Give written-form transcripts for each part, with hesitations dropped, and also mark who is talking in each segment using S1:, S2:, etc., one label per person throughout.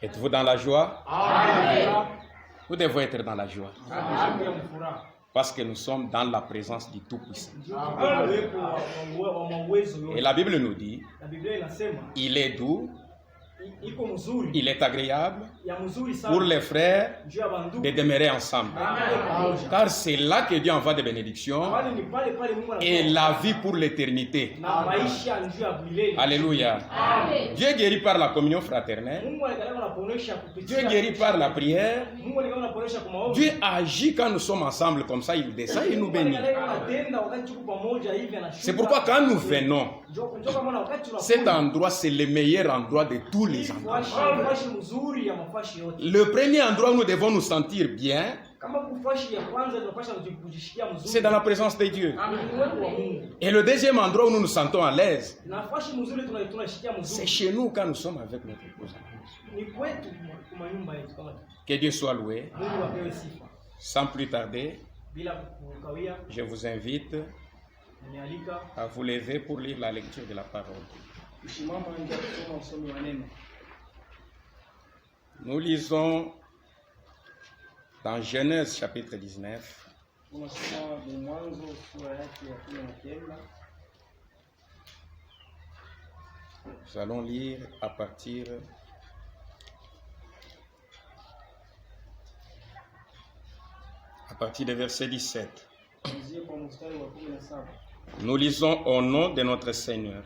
S1: Êtes-vous dans la joie?
S2: Amen.
S1: Vous devez être dans la joie. Parce que nous sommes dans la présence du Tout-Puissant. Et la Bible nous dit, il est doux, il est agréable pour les frères de demeurer ensemble. Car c'est là que Dieu envoie des bénédictions et la vie pour l'éternité. Alléluia.
S2: Amen.
S1: Dieu guérit par la communion fraternelle. Dieu guérit par la prière. Dieu agit quand nous sommes ensemble comme ça, il descend et il nous bénit. C'est pourquoi quand nous venons, cet endroit c'est le meilleur endroit de tous les endroits. Le premier endroit où nous devons nous sentir bien, c'est dans la présence de Dieu. Et le deuxième endroit où nous nous sentons à l'aise, c'est chez nous quand nous sommes avec notre épouse. Que Dieu soit loué. Sans plus tarder, je vous invite à vous lever pour lire la lecture de la parole. Nous lisons dans Genèse chapitre 19. Nous allons lire à partir du verset 17. Nous lisons au nom de notre Seigneur.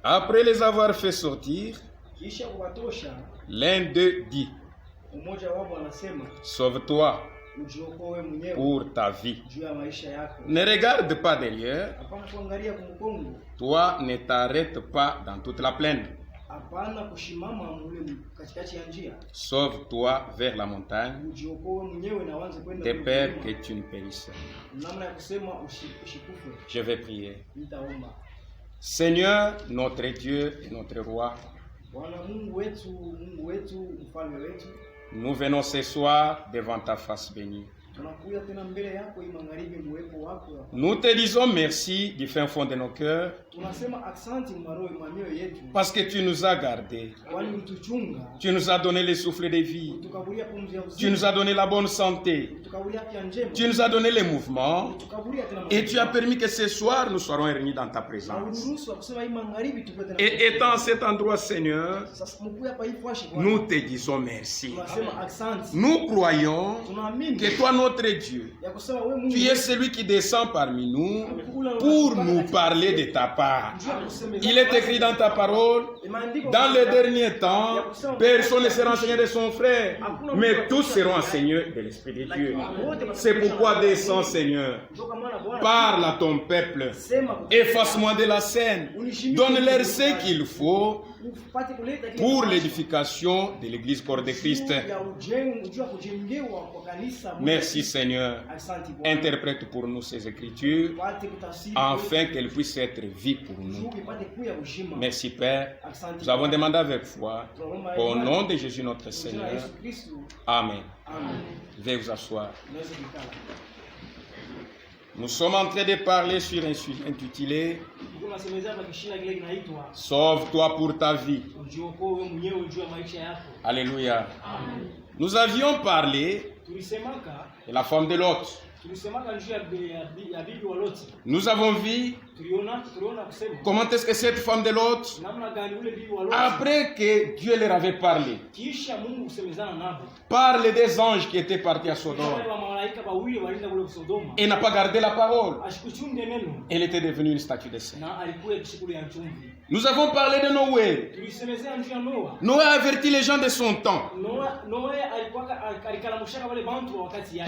S1: Après les avoir fait sortir, l'un d'eux dit, sauve-toi pour ta vie. Ne regarde pas derrière. Toi, ne t'arrête pas dans toute la plaine. Sauve-toi vers la montagne, de peur que tu ne périsses. Je vais prier. Seigneur, notre Dieu et notre Roi, nous venons ce soir devant ta face bénie. Nous te disons merci du fin fond de nos cœurs parce que tu nous as gardés. Tu nous as donné le souffle de vie. Tu nous as donné la bonne santé. Tu nous as donné les mouvements. Et tu as permis que ce soir nous soyons réunis dans ta présence. Et étant à cet endroit, Seigneur, nous te disons merci. Nous croyons que toi, notre Dieu, tu es celui qui descend parmi nous pour nous parler de ta part. Il est écrit dans ta parole, dans les derniers temps, personne ne sera enseigné de son frère, mais tous seront enseignés de l'Esprit de Dieu. C'est pourquoi descends, Seigneur, parle à ton peuple, efface-moi de la scène, donne-leur ce qu'il faut pour l'édification de l'Église corps de Christ. Merci Seigneur, interprète pour nous ces Écritures, afin qu'elles puissent être vie pour nous. Merci Père, nous avons demandé avec foi, au nom de Jésus notre Seigneur. Amen. Veuillez vous asseoir. Nous sommes en train de parler sur un sujet intitulé « Sauve-toi pour ta vie ». Alléluia. Nous avions parlé de la femme de Lot. Nous avons vu comment est-ce que cette femme de Lot, après que Dieu leur avait parlé, parle des anges qui étaient partis à Sodome, et n'a pas gardé la parole, elle était devenue une statue de sel. Nous avons parlé de Noé. Noé a averti les gens de son temps.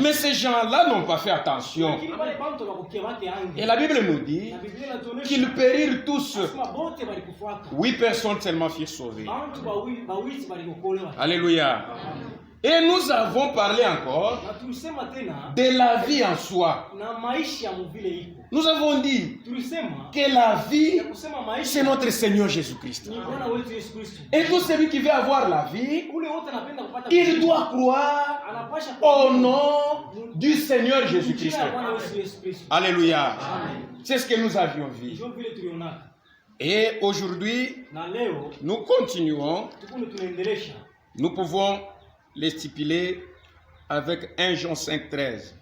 S1: Mais ces gens-là n'ont pas fait attention. Et la Bible nous dit qu'ils périrent tous. 8 personnes seulement furent sauvées. Alléluia. Et nous avons parlé encore de la vie en soi. Nous avons dit que la vie, c'est notre Seigneur Jésus-Christ. Et tout celui qui veut avoir la vie, il doit croire au nom du Seigneur Jésus-Christ. Alléluia. C'est ce que nous avions vu. Et aujourd'hui, nous continuons. Nous pouvons les stipuler avec 1 Jean 5,13.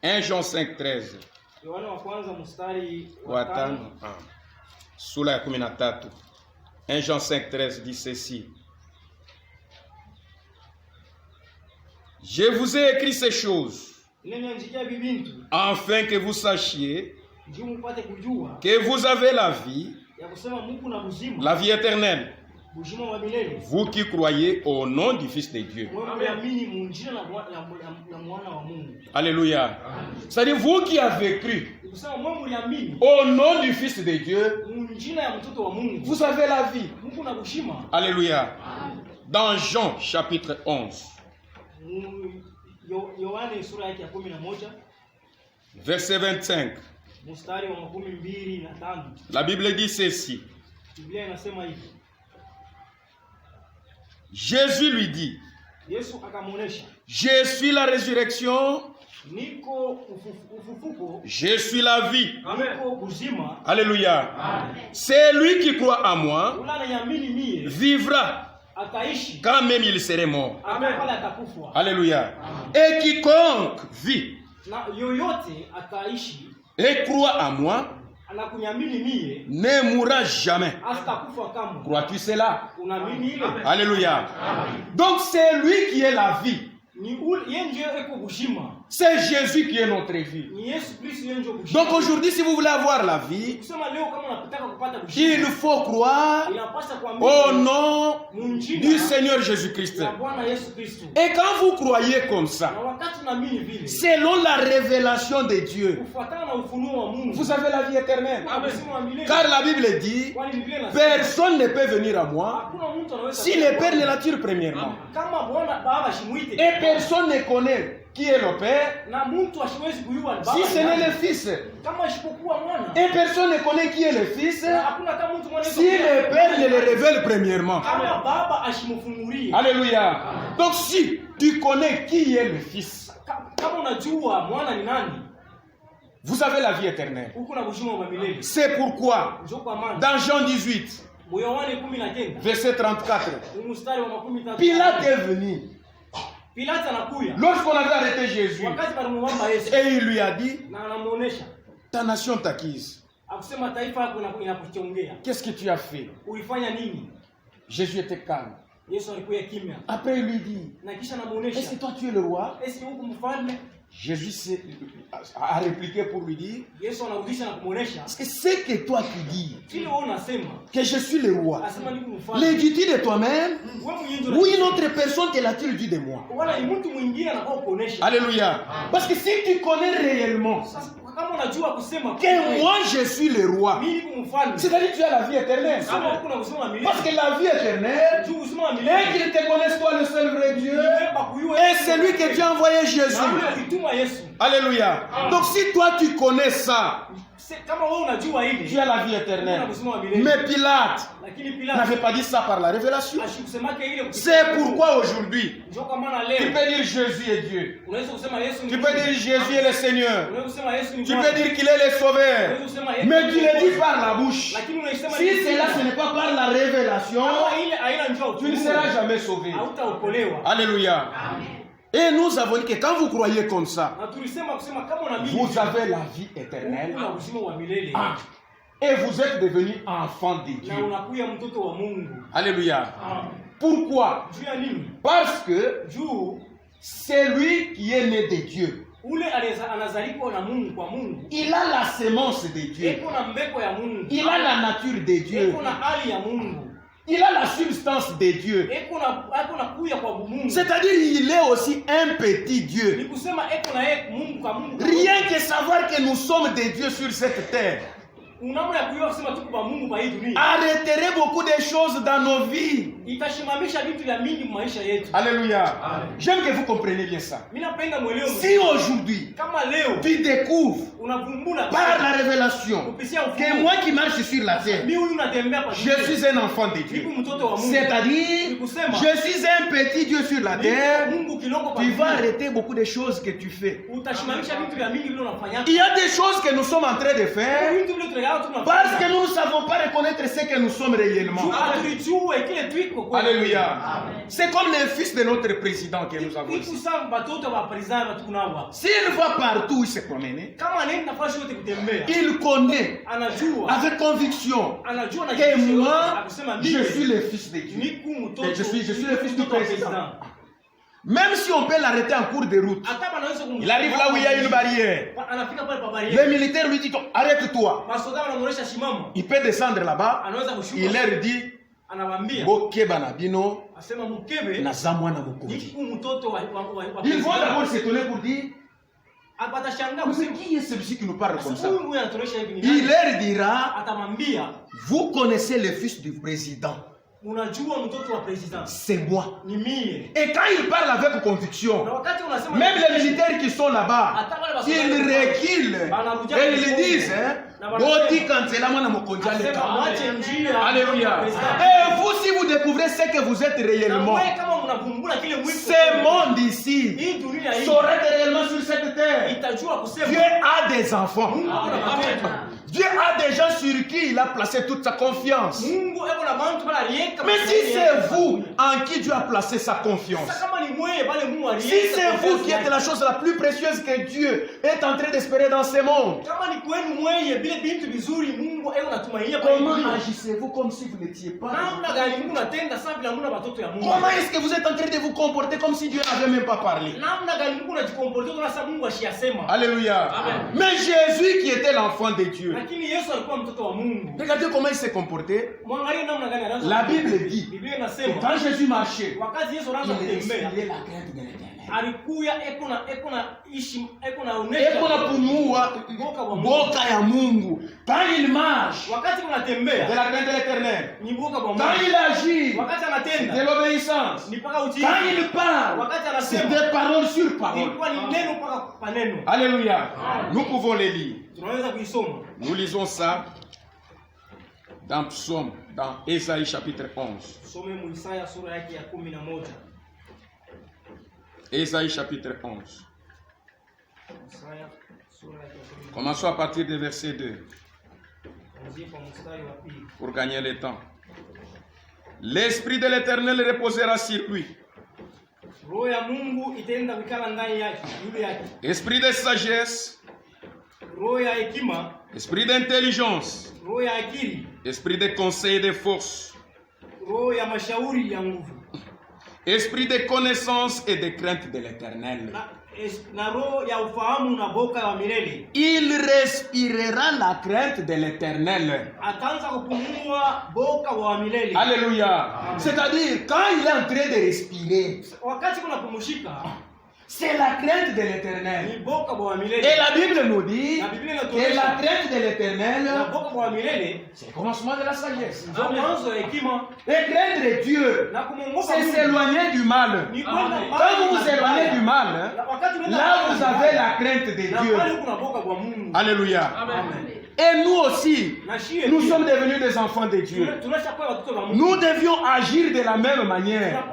S1: 1 Jean 5,13. Sura ya 13. 1 Jean 5,13 dit ceci. Je vous ai écrit ces choses afin que vous sachiez que vous avez la vie éternelle, vous qui croyez au nom du Fils de Dieu. Alléluia. C'est-à-dire vous qui avez cru au nom du Fils de Dieu, vous avez la vie. Alléluia. Dans Jean chapitre 11, verset 25, la Bible dit ceci. Jésus lui dit, je suis la résurrection, je suis la vie. Alléluia. C'est lui qui croit à moi vivra quand même il serait mort. Alléluia. Et quiconque vit et croit à moi ne mourra jamais. Crois-tu cela? Alléluia. Donc c'est lui qui est la vie. C'est Jésus qui est notre vie. Donc aujourd'hui, si vous voulez avoir la vie, il faut croire au nom du Seigneur Jésus-Christ. Et quand vous croyez comme ça, selon la révélation de Dieu, vous avez la vie éternelle. Car la Bible dit, personne ne peut venir à moi si le Père ne l'attire premièrement. Et personne ne connaît qui est le Père si ce n'est le Fils. Et personne ne connaît qui est le Fils si le Père ne le révèle premièrement. Alléluia. Donc si tu connais qui est le Fils, vous avez la vie éternelle. C'est pourquoi dans Jean 18 verset 34, Pilate est venu lorsqu'on avait arrêté Jésus et il lui a dit, ta nation t'acquise. Qu'est-ce que tu as fait? Jésus était calme. Après il lui dit, est-ce que toi tu es le roi? Jésus a répliqué pour lui dire, est-ce que c'est que toi tu dis que je suis le roi, le dis-tu de toi-même ou une autre personne te l'a-t-il dit de moi? Alléluia. Parce que si tu connais réellement que moi je suis le roi, c'est-à-dire que tu as la vie éternelle. Parce que la vie éternelle est qu'il te connaisse toi le seul vrai Dieu et c'est lui que tu as envoyé Jésus. Alléluia. Donc si toi tu connais ça, tu as la vie éternelle. Mais Pilate n'avait pas dit ça par la révélation. C'est pourquoi aujourd'hui tu peux dire Jésus est Dieu. Tu peux dire Jésus est le Seigneur. Tu peux dire qu'il est le Sauveur. Mais tu le dis par la bouche. Si cela ce n'est pas par la révélation, tu ne seras jamais sauvé. Alléluia. Et nous avons dit que quand vous croyez comme ça, vous avez la vie éternelle. Et vous êtes devenus enfants de Dieu. Alléluia. Pourquoi? Parce que c'est lui qui est né de Dieu. Il a la sémence de Dieu. Il a la nature de Dieu. Il a la substance de Dieu. C'est-à-dire il est aussi un petit Dieu. Rien que savoir que nous sommes des dieux sur cette terre. arrêterait beaucoup de choses dans nos vies. Alléluia. J'aime que vous compreniez bien ça. Si aujourd'hui, tu découvres par la révélation que moi qui marche sur la terre, je suis un enfant de Dieu. C'est-à-dire, je suis un petit Dieu sur la terre, tu vas arrêter beaucoup de choses que tu fais. Il y a des choses que nous sommes en train de faire parce que nous ne savons pas reconnaître ce que nous sommes réellement. Alléluia. C'est comme le fils de notre président que nous avons ici. S'il va partout où il se promène, il connaît avec conviction que moi, je suis le fils de Dieu. Et je suis le fils du président. Même si on peut l'arrêter en cours de route, il arrive là où il y a une barrière. Le militaire lui dit, arrête-toi. Il peut descendre là-bas. Il leur dit, ils vont d'abord s'étonner pour dire, mais qui est celui qui nous parle comme ça? Il leur dira, vous connaissez le fils du président. C'est moi. Et quand il parle avec conviction, même les militaires qui sont là-bas, ils reculent et ils disent, alléluia. Et vous, si vous découvrez ce que vous êtes réellement, ce monde ici saurait réellement sur cette terre. Dieu a des enfants. Dieu a des gens sur qui il a placé toute sa confiance. Mais si c'est vous en qui Dieu a placé sa confiance, si c'est vous qui êtes la chose la plus précieuse que Dieu est en train d'espérer dans ce monde, comment agissez-vous comme si vous n'étiez pas? Comment est-ce que vous êtes en train de vous comporter comme si Dieu n'avait même pas parlé? Alléluia. Mais Jésus qui était l'enfant de Dieu, regardez comment il s'est comporté. La Bible dit que quand Jésus marchait, il respirait la crainte de l'Éternel. Boka ya Mungu. Quand il marche, de la crainte de l'Éternel. Quand il agit, de l'obéissance. Quand il parle, c'est des paroles sur paroles. Alléluia. Nous pouvons les lire. Nous lisons ça dans Psaume, dans Ésaïe chapitre 11. Ésaïe chapitre 11. Commençons à partir du verset 2 pour gagner le temps. L'Esprit de l'Éternel reposera sur lui. Esprit de sagesse, esprit d'intelligence, esprit de conseil et de force, esprit de connaissance et de crainte de l'Éternel. Il respirera la crainte de l'Éternel. Alléluia. C'est-à-dire, quand il est en train de respirer, c'est la crainte de l'Éternel. Et la Bible nous dit que la crainte de l'Éternel, c'est le commencement de la sagesse. Et craindre Dieu, c'est s'éloigner du mal. Quand vous vous éloignez du mal, là vous avez la crainte de Dieu. Alléluia. Et nous aussi, nous sommes devenus des enfants de Dieu. Nous devions agir de la même manière.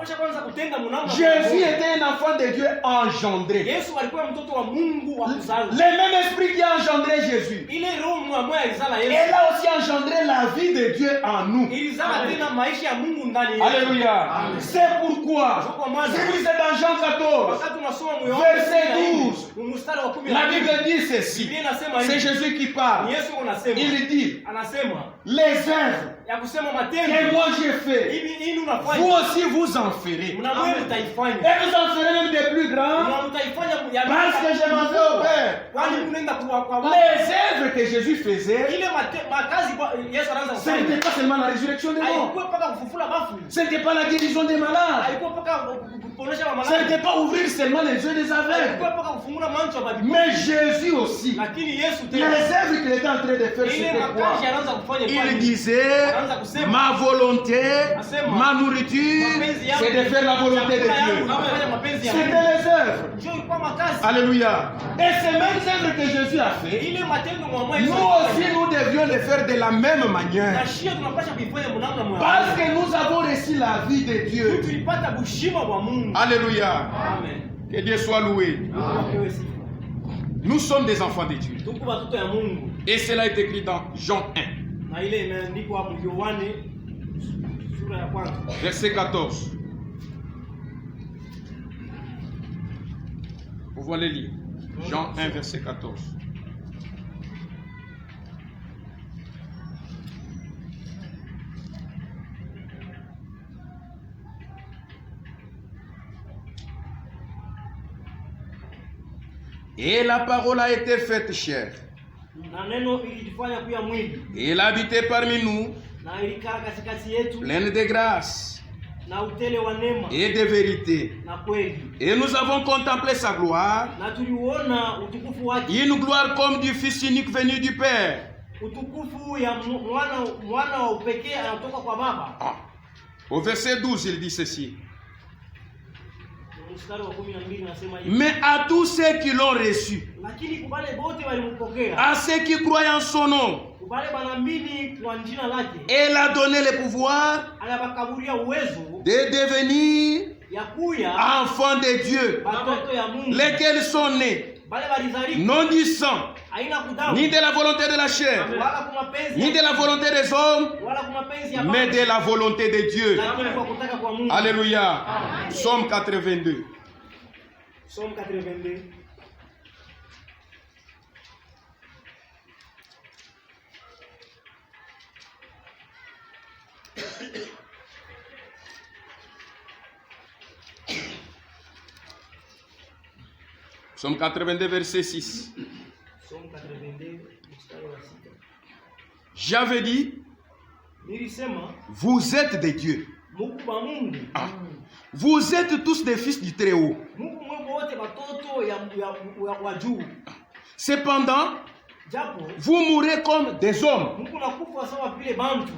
S1: Jésus était un enfant de Dieu engendré. Le même esprit qui a engendré Jésus, il a aussi engendré la vie de Dieu en nous. Alléluia. C'est pourquoi, si vous êtes dans Jean 14, verset 12, la Bible dit ceci. C'est Jésus qui parle. Il dit, les œuvres que moi j'ai fait, vous aussi vous en ferez. Et vous en ferez même des plus grands, parce que je m'en vais au Père. Les œuvres que Jésus faisait, ce n'était pas seulement la résurrection des morts, ce n'était pas la guérison des malades, Ce n'était pas ouvrir seulement les yeux des aveugles. Mais Jésus aussi. Les œuvres qu'il était en train de faire, c'était quoi? Il disait, ma volonté, ma nourriture, c'est de faire la volonté de Dieu. C'était les œuvres. Alléluia. Et ces mêmes œuvres que Jésus a fait, nous aussi nous devions les faire de la même manière. Parce que nous avons reçu la vie de Dieu. Alléluia.
S2: Amen.
S1: Que Dieu soit loué. Nous sommes des enfants de Dieu. Et cela est écrit dans Jean 1. Verset 14. Vous voulez lire. Jean 1, verset 14. Et la parole a été faite chair. Et elle a habité parmi nous, pleine de grâce et de vérité. Et nous avons contemplé sa gloire, une gloire comme du Fils unique venu du Père. Au verset 12, il dit ceci. Mais à tous ceux qui l'ont reçu, à ceux qui croient en son nom, elle a donné le pouvoir de devenir enfants de Dieu, lesquels sont nés non du sang, ni de la volonté de la chair, ni de la volonté des hommes, mais de la volonté de Dieu. Alléluia. Psaume 82.
S2: Psaume 82.
S1: Psaume 82, verset 6.
S2: Psaume 82,
S1: j'avais dit, vous êtes des dieux. Ah. Vous êtes tous des fils du Très-Haut. Cependant, vous mourrez comme des hommes.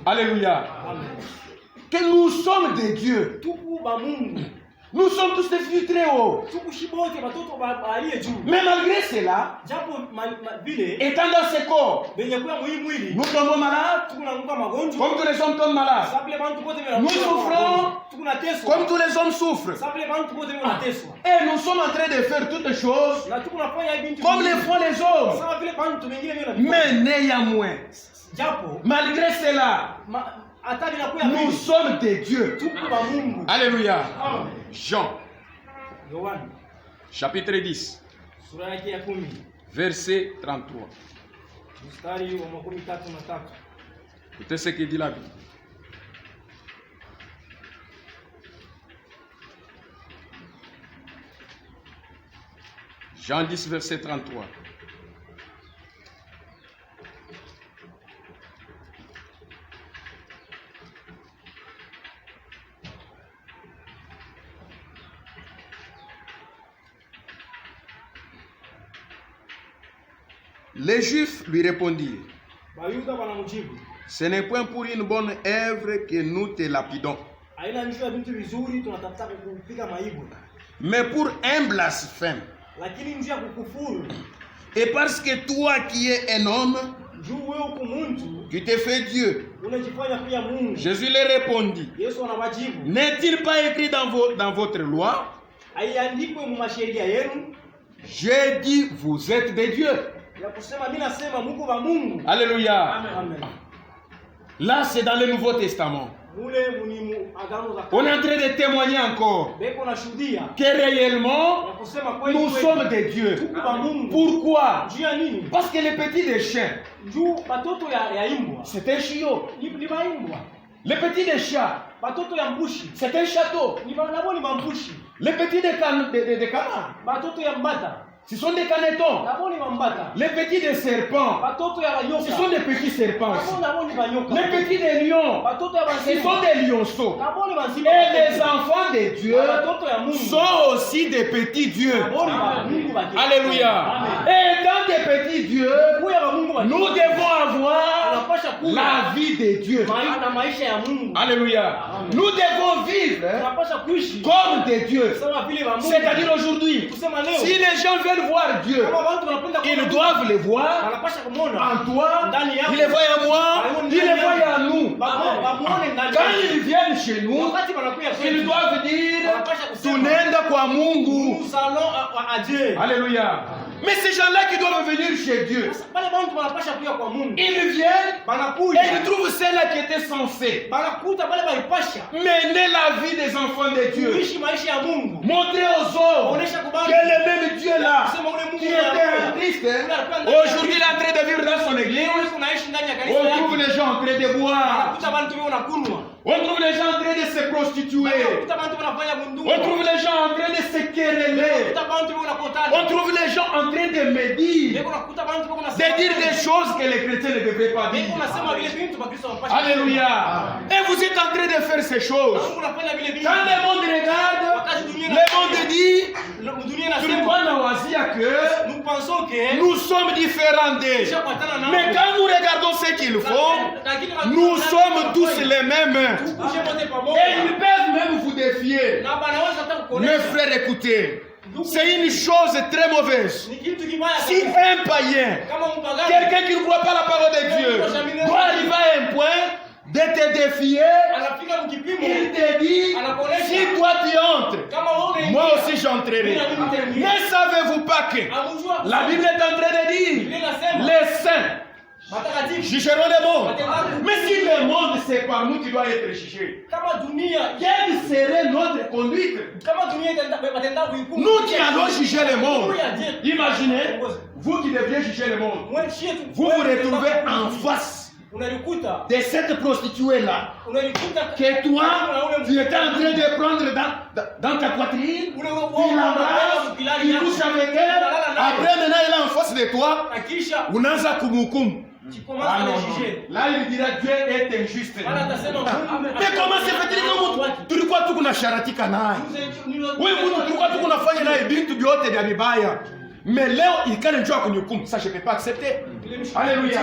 S1: Alléluia. Que nous sommes des dieux. Nous sommes tous des fils du Très-Haut. Mais malgré cela, étant dans ce corps, nous tombons malades, comme tous les hommes tombent malades. Nous souffrons, comme tous les hommes souffrent. Et nous sommes en train de faire toutes les choses, comme les font les hommes. Mais néanmoins, malgré cela, nous sommes des dieux. Alléluia. Jean, chapitre 10, verset 33. Écoutez ce que dit la Bible. Jean 10, verset 33. Les Juifs lui répondirent, ce n'est point pour une bonne œuvre que nous te lapidons, mais pour un blasphème. Et parce que toi qui es un homme, tu te fais Dieu. Jésus leur répondit, n'est-il pas écrit dans votre loi? J'ai dit, vous êtes des dieux. Alléluia.
S2: Amen.
S1: Là, c'est dans le Nouveau Testament. On est en train de témoigner encore que réellement, nous sommes des dieux. Pourquoi? Parce que les petits des chiens, c'est un chiot. Les petits des chats, c'est un château. Les petits des canards, Ce sont des canetons.
S2: nabo ni bambata
S1: Les petits des serpents.
S2: batoto ya
S1: Ce sont
S2: banyoka
S1: des petits serpents aussi.
S2: nabo ni banyoka
S1: Les petits des lions.
S2: batoto ya
S1: Ce
S2: banzima
S1: sont des lionceaux.
S2: nabo ni banzima
S1: Et les enfants de Dieu
S2: batoto ya Mungu
S1: sont aussi des petits dieux.
S2: nabo ni ba Mungu bakiri
S1: Alléluia.
S2: Amen.
S1: Et dans des petits dieux,
S2: kuya ba Mungu bakiri
S1: nous devons avoir
S2: tunapasha kuya
S1: la vie de Dieu.
S2: na maisha ya Mungu
S1: Alléluia.
S2: Amen.
S1: Nous devons vivre
S2: tunapasha kuishi
S1: comme des dieux.
S2: kama vile ba Mungu
S1: C'est-à-dire aujourd'hui,
S2: kusema leo
S1: si les gens veulent voir Dieu,
S2: kama watu wanapenda
S1: ils doivent le voir
S2: wanapasha kumwona
S1: en toi,
S2: ndani yako
S1: ils le voient en moi, ils le voient en nous.
S2: bamuone ndani
S1: Quand
S2: yako
S1: ils viennent chez nous,
S2: wakati wanakuja
S1: ils
S2: kwetu
S1: doivent dire
S2: wanapasha kusema
S1: tunaenda kwa Mungu.
S2: nous allons à Dieu.
S1: Alléluia. Mais ces gens-là qui doivent venir chez Dieu,
S2: Pale bantu wanapasha kuja kwa Mungu
S1: ils viennent et
S2: banakuja
S1: ils trouvent celle-là qui était censée
S2: banakuta pale balipasha
S1: mener la vie des enfants de Dieu.
S2: kuishi maisha ya Mungu
S1: Montrer aux hommes
S2: Onesha kubali.
S1: que le même Dieu là,
S2: Kusema ule Mungu
S1: qui était un Christ, aujourd'hui il est en train de vivre dans son église.
S2: Wewe unaishi ndani ya kanisa
S1: On trouve
S2: yake
S1: les gens en train de boire.
S2: banakuta bantu wewe unakunwa
S1: On trouve les gens en train de se prostituer.
S2: banakuta bantu wanafanya bunduki
S1: On trouve les gens en train de se quereller.
S2: banakuta bantu wewe unakotana
S1: On trouve les gens en train de médire,
S2: Leo unakuta bantu wewe
S1: de dire des choses que les chrétiens ne devraient pas
S2: Leo
S1: dire.
S2: unasema vile vitu bakristo wanapasha
S1: Alléluia. Et vous êtes en train de faire ces choses.
S2: Mungu unafanya vile vitu
S1: Quand le monde regarde, le monde dit,
S2: dunia inasema
S1: tulikuwa na wazia que
S2: nous pensons que
S1: nous sommes différents d'eux.
S2: tushapatana nao
S1: Mais quand nous regardons ce qu'ils font, nous sommes tous les mêmes.
S2: Kushe wote
S1: Et
S2: pamoja
S1: ils peuvent même vous défier.
S2: na banaweza hata
S1: Mes
S2: kukuonesha
S1: frères, écoutez, c'est une chose très mauvaise.
S2: ni kitu kibaya
S1: Si un païen,
S2: kama mpagani
S1: quelqu'un qui ne croit pas la parole de Dieu, doit arriver à un point de te défier,
S2: anafika mkipimo
S1: il te dit, si toi tu entres,
S2: kama wewe
S1: moi aussi j'entrerai. Ne savez-vous pas que
S2: amujua
S1: la Bible est en train de dire, les saints
S2: matakatifu
S1: jugeront le monde. Mais si le monde c'est par nous qui doit être jugé,
S2: kama dunia
S1: quelle serait notre conduite?
S2: kama dunia batenda kuhukumu
S1: Nous qui allons juger le monde. Imaginez, vous qui deviez juger le monde, vous vous retrouvez en face
S2: unalikuta
S1: de cette prostituée-là
S2: unalikuta
S1: que toi, tu étais en train de prendre dans ta poitrine, tu l'embrasses, tu couches avec elle, après maintenant elle est en face de toi,
S2: akisha
S1: unaanza kumhukumu.
S2: commence
S1: Ah
S2: à
S1: non,
S2: le
S1: non.
S2: juger
S1: Là il dira Dieu est injuste.
S2: Bana atasema
S1: Mais comment se fait-il que tulikuwa tuko na sharatika naye? Wewe mtu tulikuwa tuko nafanya naye vitu vyote vya vibaya. Mais leo ikale njoo kunihukumu. Ça je peux pas accepter. Alléluia.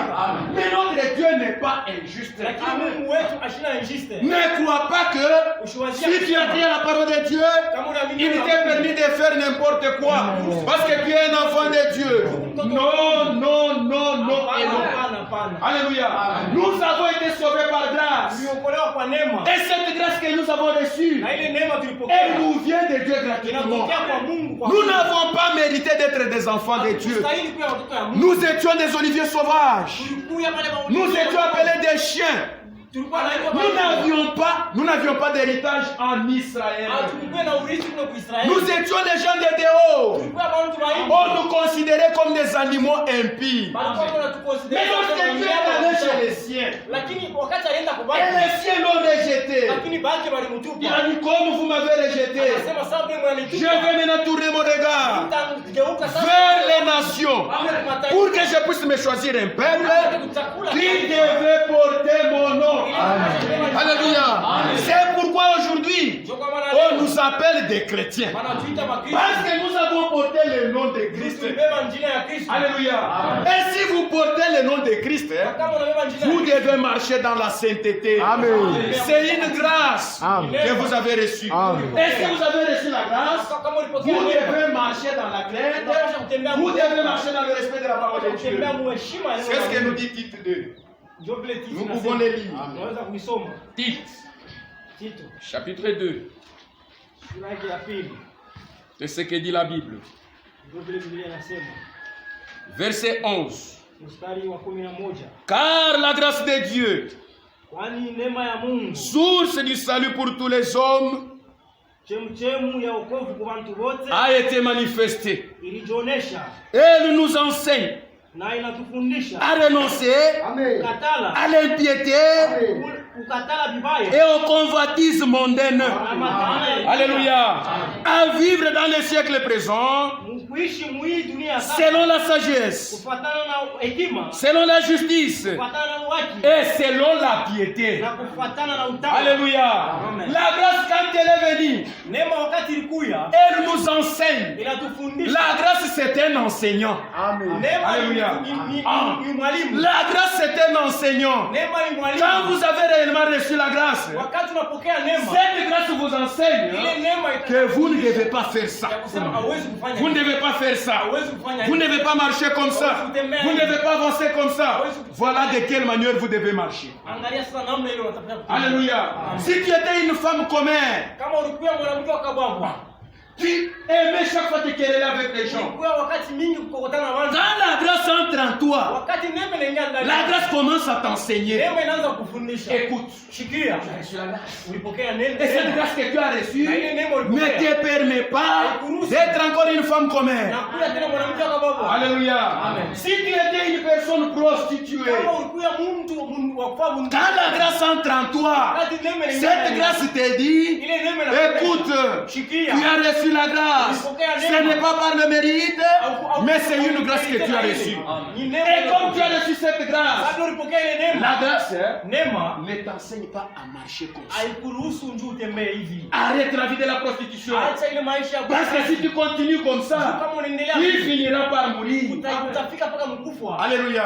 S1: Mais notre Dieu n'est pas injuste.
S2: lakini Mungu wetu ashina injuste
S1: Ne crois pas que si tu as dit la parole de Dieu, il t'est permis de faire n'importe quoi. Parce que tu es un enfant de Dieu. Non, non, non, non et non. Alléluia. Nous avons été sauvés par grâce.
S2: tuliokolewa kwa neema
S1: Et cette grâce que nous avons reçue,
S2: na ile neema tulipokea
S1: elle nous vient de Dieu gratuitement.
S2: inatokea kwa Mungu kwa
S1: Nous n'avons pas mérité d'être des enfants de Dieu.
S2: Tunastahili kuwa watoto ya Mungu
S1: Nous étions des oliviers sauvages.
S2: tulikuwa pale
S1: Nous étions appelés des chiens.
S2: tulikuwa naitwa
S1: Nous n'avions pas d'héritage en Israël.
S2: tulikuwa na urithi kule kwa Israeli
S1: Nous étions des gens de dehors.
S2: tulikuwa bantu wa nje
S1: On nous considérait comme des animaux impies.
S2: balikuwa
S1: Mais
S2: wanatukonsidera
S1: lorsque Dieu est allé chez les siens,
S2: lakini wakati alienda
S1: et
S2: kubaki
S1: les siens l'ont rejeté,
S2: lakini baki
S1: il a
S2: walimtupa
S1: dit comme vous m'avez rejeté,
S2: anasema sababu
S1: je
S2: mwanitupa
S1: vais maintenant tourner mon regard
S2: utageuka sasa
S1: vers les nations pour que je puisse me choisir un peuple qui devait porter mon nom. Alléluia. C'est pourquoi aujourd'hui, on nous appelle des chrétiens. Parce que nous avons porté le nom de Christ. Alléluia. Et si vous portez le nom de Christ, vous devez marcher dans la sainteté.
S3: Amen.
S1: C'est une grâce
S3: Amen.
S1: que vous avez reçue.
S3: Amen.
S1: Et si vous avez reçu la grâce, vous devez marcher dans la crainte. Vous devez marcher dans le respect de la parole de Dieu. C'est ce que nous dit Tite 2. Nous pouvons les lire.
S2: Unaweza kuisoma
S1: Tite,
S2: Tito
S1: chapitre 2.
S2: sura yake ya pili
S1: C'est ce que dit la Bible.
S2: ndio vile Biblia inasema
S1: Verset 11.
S2: mstari wa 11
S1: Car la grâce de Dieu,
S2: kwani neema ya Mungu
S1: source du salut pour tous les hommes,
S2: chemchemu ya wokovu kwa watu wote
S1: a été manifestée.
S2: ilijionesha
S1: Elle nous enseigne
S2: na inatufundisha
S1: à renoncer
S2: kukatala
S1: à l'impiété
S2: kukatala vibaya
S1: et au convoitisme mondaine.
S2: na matamanio
S1: Alléluia. À vivre dans les siècles présents
S2: kuishi mwii dunia sasa
S1: selon la sagesse,
S2: kufuatana na hekima,
S1: selon la justice
S2: kufuatana na haki
S1: et selon la piété.
S2: na kufuatana na utawa.
S1: Alléluia.
S2: Amen.
S1: La grâce, quand elle est venue,
S2: Neema wakati ilikuya
S1: elle nous enseigne.
S2: inatufundisha.
S1: La grâce, c'est un enseignant.
S2: Neema
S1: Alléluia.
S2: ni mwalimu.
S1: La grâce, c'est un enseignant.
S2: Neema ni mwalimu.
S1: Quand vous avez réellement reçu la grâce,
S2: Wakati unapokea neema,
S1: cette grâce vous enseigne
S2: ile neema
S1: que vous ne devez pas faire ça.
S2: ya kusema hauwezi kufanya
S1: Vous ne devez pas faire ça.
S2: hauwezi kufanya
S1: Vous ne devez pas marcher comme ça. Vous ne devez pas avancer comme ça. Voilà de quelle manière vous devez marcher.
S2: Angalia sasa namna ile unataka kutenda.
S1: Alléluia. Si tu étais une femme commune,
S2: Kama ulikuwa mwanamke wa kabwabwa,
S1: tu aimais chaque fois te quereller avec les gens.
S2: ulikuwa wakati mingi kukokotana na watu.
S1: Quand la grâce entre en toi,
S2: Wakati neema inaingia ndani,
S1: la grâce commence à t'enseigner.
S2: neema inaanza kufundisha.
S1: Écoute,
S2: Shikilia. Ulipokea neno.
S1: et cette grâce que tu as reçue
S2: Na ile neema
S1: ne
S2: ulipokea.
S1: te permet pas d'être encore une femme commune.
S2: Na kuja tena mwanamke wa kabwabwa.
S1: Alléluia.
S2: Amen.
S1: Si tu étais une personne prostituée,
S2: Kama ulikuwa mtu wa kufaa mtu.
S1: quand la grâce entre en toi,
S2: Wakati neema inaingia
S1: cette
S2: ndani,
S1: grâce te dit,
S2: ile neema inakuja.
S1: écoute,
S2: Shikia.
S1: tu as reçu la grâce. Ce n'est pas par le mérite, mais c'est une grâce que tu as reçue.
S2: Ni
S1: Et
S2: neema.
S1: comme tu as reçu cette grâce,
S2: Bado ulipokea ile neema.
S1: la grâce
S2: Neema
S1: ne t'enseigne pas à marcher comme ça.
S2: haikuruhusu njoo utembee hivi.
S1: Arrête la vie de la prostitution.
S2: Acha ile maisha ya
S1: Parce que si tu continues comme ça,
S2: kama unaendelea
S1: il finira par mourir.
S2: utafika mpaka mkufu.
S1: Alléluia.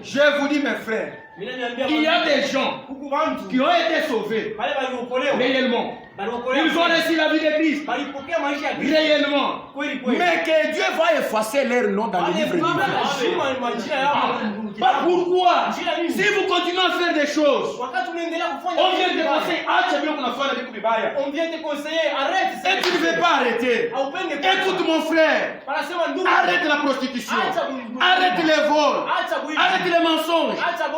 S1: Je vous dis, mes frères,
S2: Mimi niambia
S1: il y a des gens
S2: huku bantu
S1: qui ont été sauvés
S2: wale waliokolewa
S1: réellement.
S2: waliokolewa
S1: Ils ont reçu la vie de Christ
S2: walipokea maisha ya Kristo
S1: réellement.
S2: kweli kweli.
S1: Mais que Dieu va effacer leur nom dans le livre du vie.
S2: Lazima majina yao.
S1: Pourquoi? Si vous continuez à faire des choses,
S2: Wakati unaendelea kufanya
S1: on vient te conseiller, acha bien qu'on a fait avec Bibaya.
S2: on vient te conseiller arrête.
S1: Et tu ne veux pas arrêter.
S2: Haupende
S1: Écoute mon frère,
S2: Wanasema ndugu.
S1: arrête la prostitution, arrête les vols,
S2: Acha wizi.
S1: arrête les mensonges.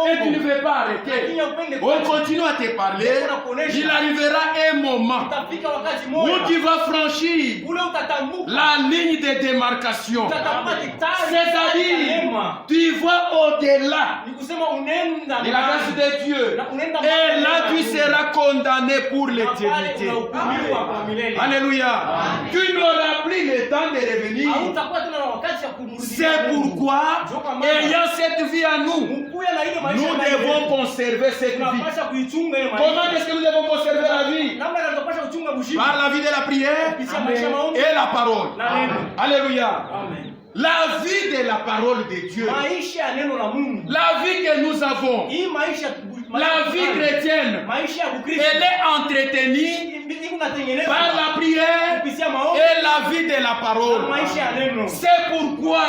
S1: Et tu ne veux pas arrêter. On continue à te parler. Il arrivera un moment
S2: Utafika wakati
S1: où
S2: mmoja.
S1: tu vas franchir
S2: Ule utatambuka.
S1: la ligne de démarcation.
S2: Utatambuka kitari.
S1: C'est-à-dire, tu vas au-delà
S2: Ni kusema unaenda
S1: de la grâce de Dieu. Et là, tu seras condamné pour l'éternité.
S2: unahukumiwa kwa milele.
S1: Alléluia. Tu n'auras plus le temps de revenir.
S2: Hautakuwa tena na wakati ya kumrudia.
S1: C'est pourquoi, ayant cette vie à nous,
S2: Mkuya na ile maisha
S1: nous
S2: na
S1: devons
S2: ile.
S1: conserver cette vie.
S2: Tunapaswa kuichunga ile
S1: Comment
S2: maisha.
S1: est-ce que nous devons conserver la vie?
S2: Namna tunapaswa kuchunga bushima.
S1: Par la vie de la prière
S2: Kupitia maisha maombi
S1: et la parole.
S2: na neno.
S1: Alléluia.
S2: Amen.
S1: La vie de la parole de Dieu.
S2: Maisha ya neno la Mungu.
S1: La vie que nous avons,
S2: Hii maisha
S1: la vie chrétienne,
S2: maisha ya Ukristo.
S1: elle est entretenue
S2: Iko natengenezwa
S1: par la prière
S2: kupitia maombi
S1: et la vie de la
S2: na
S1: parole.
S2: maisha ya neno.
S1: C'est pourquoi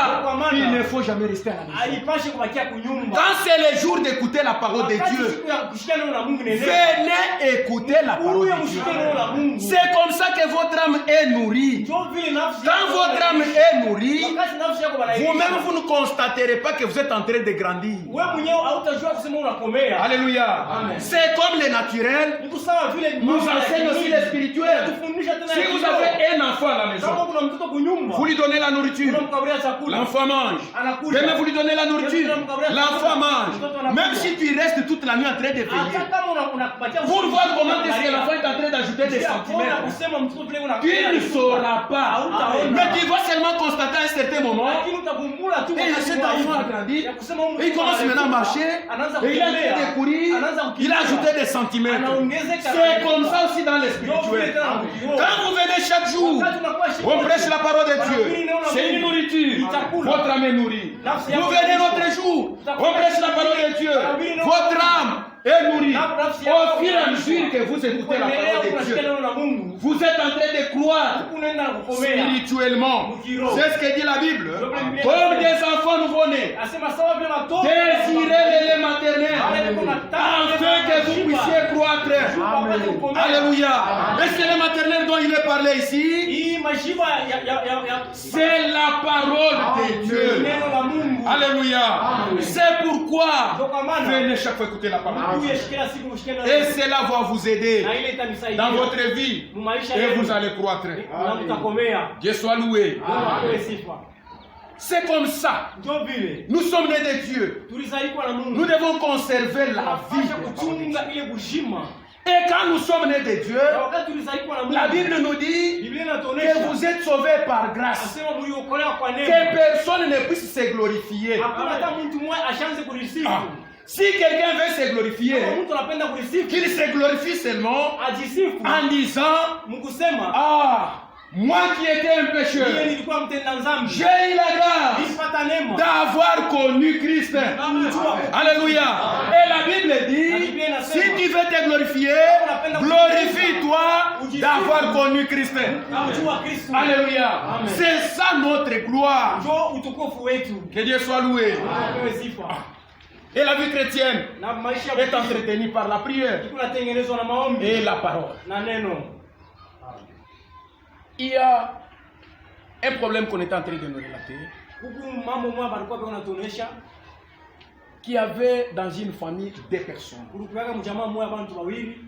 S1: il ne faut jamais rester à la maison.
S2: Haipashi kubakia kunyumba.
S1: Quand c'est le jour d'écouter la parole de
S2: Wakati
S1: Dieu,
S2: siku ya kushika neno la Mungu ni neno.
S1: venez écouter la parole
S2: Huyo
S1: de Dieu.
S2: mshike neno la Mungu.
S1: C'est comme ça que votre âme est nourrie.
S2: Ndio vile nafsi
S1: Quand
S2: yako
S1: votre âme est nourrie,
S2: wakati nafsi yako banaisha.
S1: vous-même vous ne constaterez pas que vous êtes en train de grandir.
S2: Wewe mwenyewe hautajua kusema unakomea.
S1: Alléluia.
S2: Amen.
S1: C'est comme le naturel,
S2: Ni kusawa vile
S1: nous enseigne aussi le spirituel.
S2: Tufundisha tena
S1: Si vous avez un enfant à la
S2: kama
S1: maison,
S2: kuna mtoto kunyumba,
S1: vous lui donnez la nourriture,
S2: unamkaburia chakula.
S1: l'enfant mange.
S2: Anakuja.
S1: Demain, vous lui donnez la nourriture, l'enfant mange. Même si tu restes toute la nuit en train de
S2: Hata
S1: veiller,
S2: kama unakupatia
S1: pour voir comment est-ce que l'enfant est en train d'ajouter des centimètres,
S2: kusema mtoto vile
S1: tu ne sauras pas. Mais tu vas seulement constater à un certain moment,
S2: lakini utavumbula tu
S1: et cet enfant a grandi, et il commence maintenant à marcher, et il a en train de courir, il a ajouté des centimètres. C'est comme ça aussi dans le spirituel. Quand vous venez chaque jour, on prêche la parole de Dieu. C'est une nourriture. Votre âme est nourrie. Vous venez l'autre jour, on prêche la parole de Dieu. Votre âme est nourrie. Au fur et à mesure que vous écoutez la parole de Dieu, vous êtes en train de croire spirituellement. C'est ce que dit la Bible. Comme des enfants nouveau-nés, désirez le lait maternel, afin que vous puissiez croître. Alléluia. Est-ce que le maternel dont il est parlé ici, c'est la parole de Dieu. Alléluia. C'est pourquoi venez chaque fois écouter la parole de Dieu. Et cela va vous aider dans votre vie et vous allez croître. Dieu soit loué. C'est comme ça. Nous sommes nés de Dieu. Nous devons conserver la vie. Et quand nous sommes nés de Dieu,
S2: Na wakati tulizaliwa na Mungu.
S1: la Bible nous dit
S2: Biblia
S1: que
S2: inatuonesha
S1: vous êtes sauvés par grâce.
S2: asema mliokolewa kwa
S1: Que
S2: neema.
S1: personne ne puisse se glorifier.
S2: Hakuna hata mtu mmoja ashaanze kurisifu.
S1: Ah. Si quelqu'un veut se glorifier,
S2: Kama mtu anapenda kurisifu,
S1: qu'il se glorifie seulement
S2: ajisifu
S1: en disant
S2: mkusema
S1: ah, moi qui étais un pécheur,
S2: yeye nilikuwa mtenda dhambi.
S1: j'ai eu la grâce
S2: Nilipata neema.
S1: d'avoir connu Christ. Alléluia. Et la Bible dit, si tu veux te glorifier, glorifie-toi d'avoir connu Christ.
S2: Kujua Kristo.
S1: Alléluia.
S2: Amen.
S1: C'est ça notre gloire.
S2: Ndio utukufu wetu.
S1: Que Dieu soit loué.
S2: Apewe sifa.
S1: Et la vie chrétienne
S2: Na maisha
S1: est entretenue par la prière
S2: tunatengenezwa na maombi
S1: et la parole.
S2: na neno.
S1: Il y a un problème qu'on était en train de nous relater,
S2: Huku mambo mwa balikuwa wanatuonesha
S1: qu'il y avait dans une famille deux personnes.
S2: kulikuwa mjamaa mmoja bantu wawili,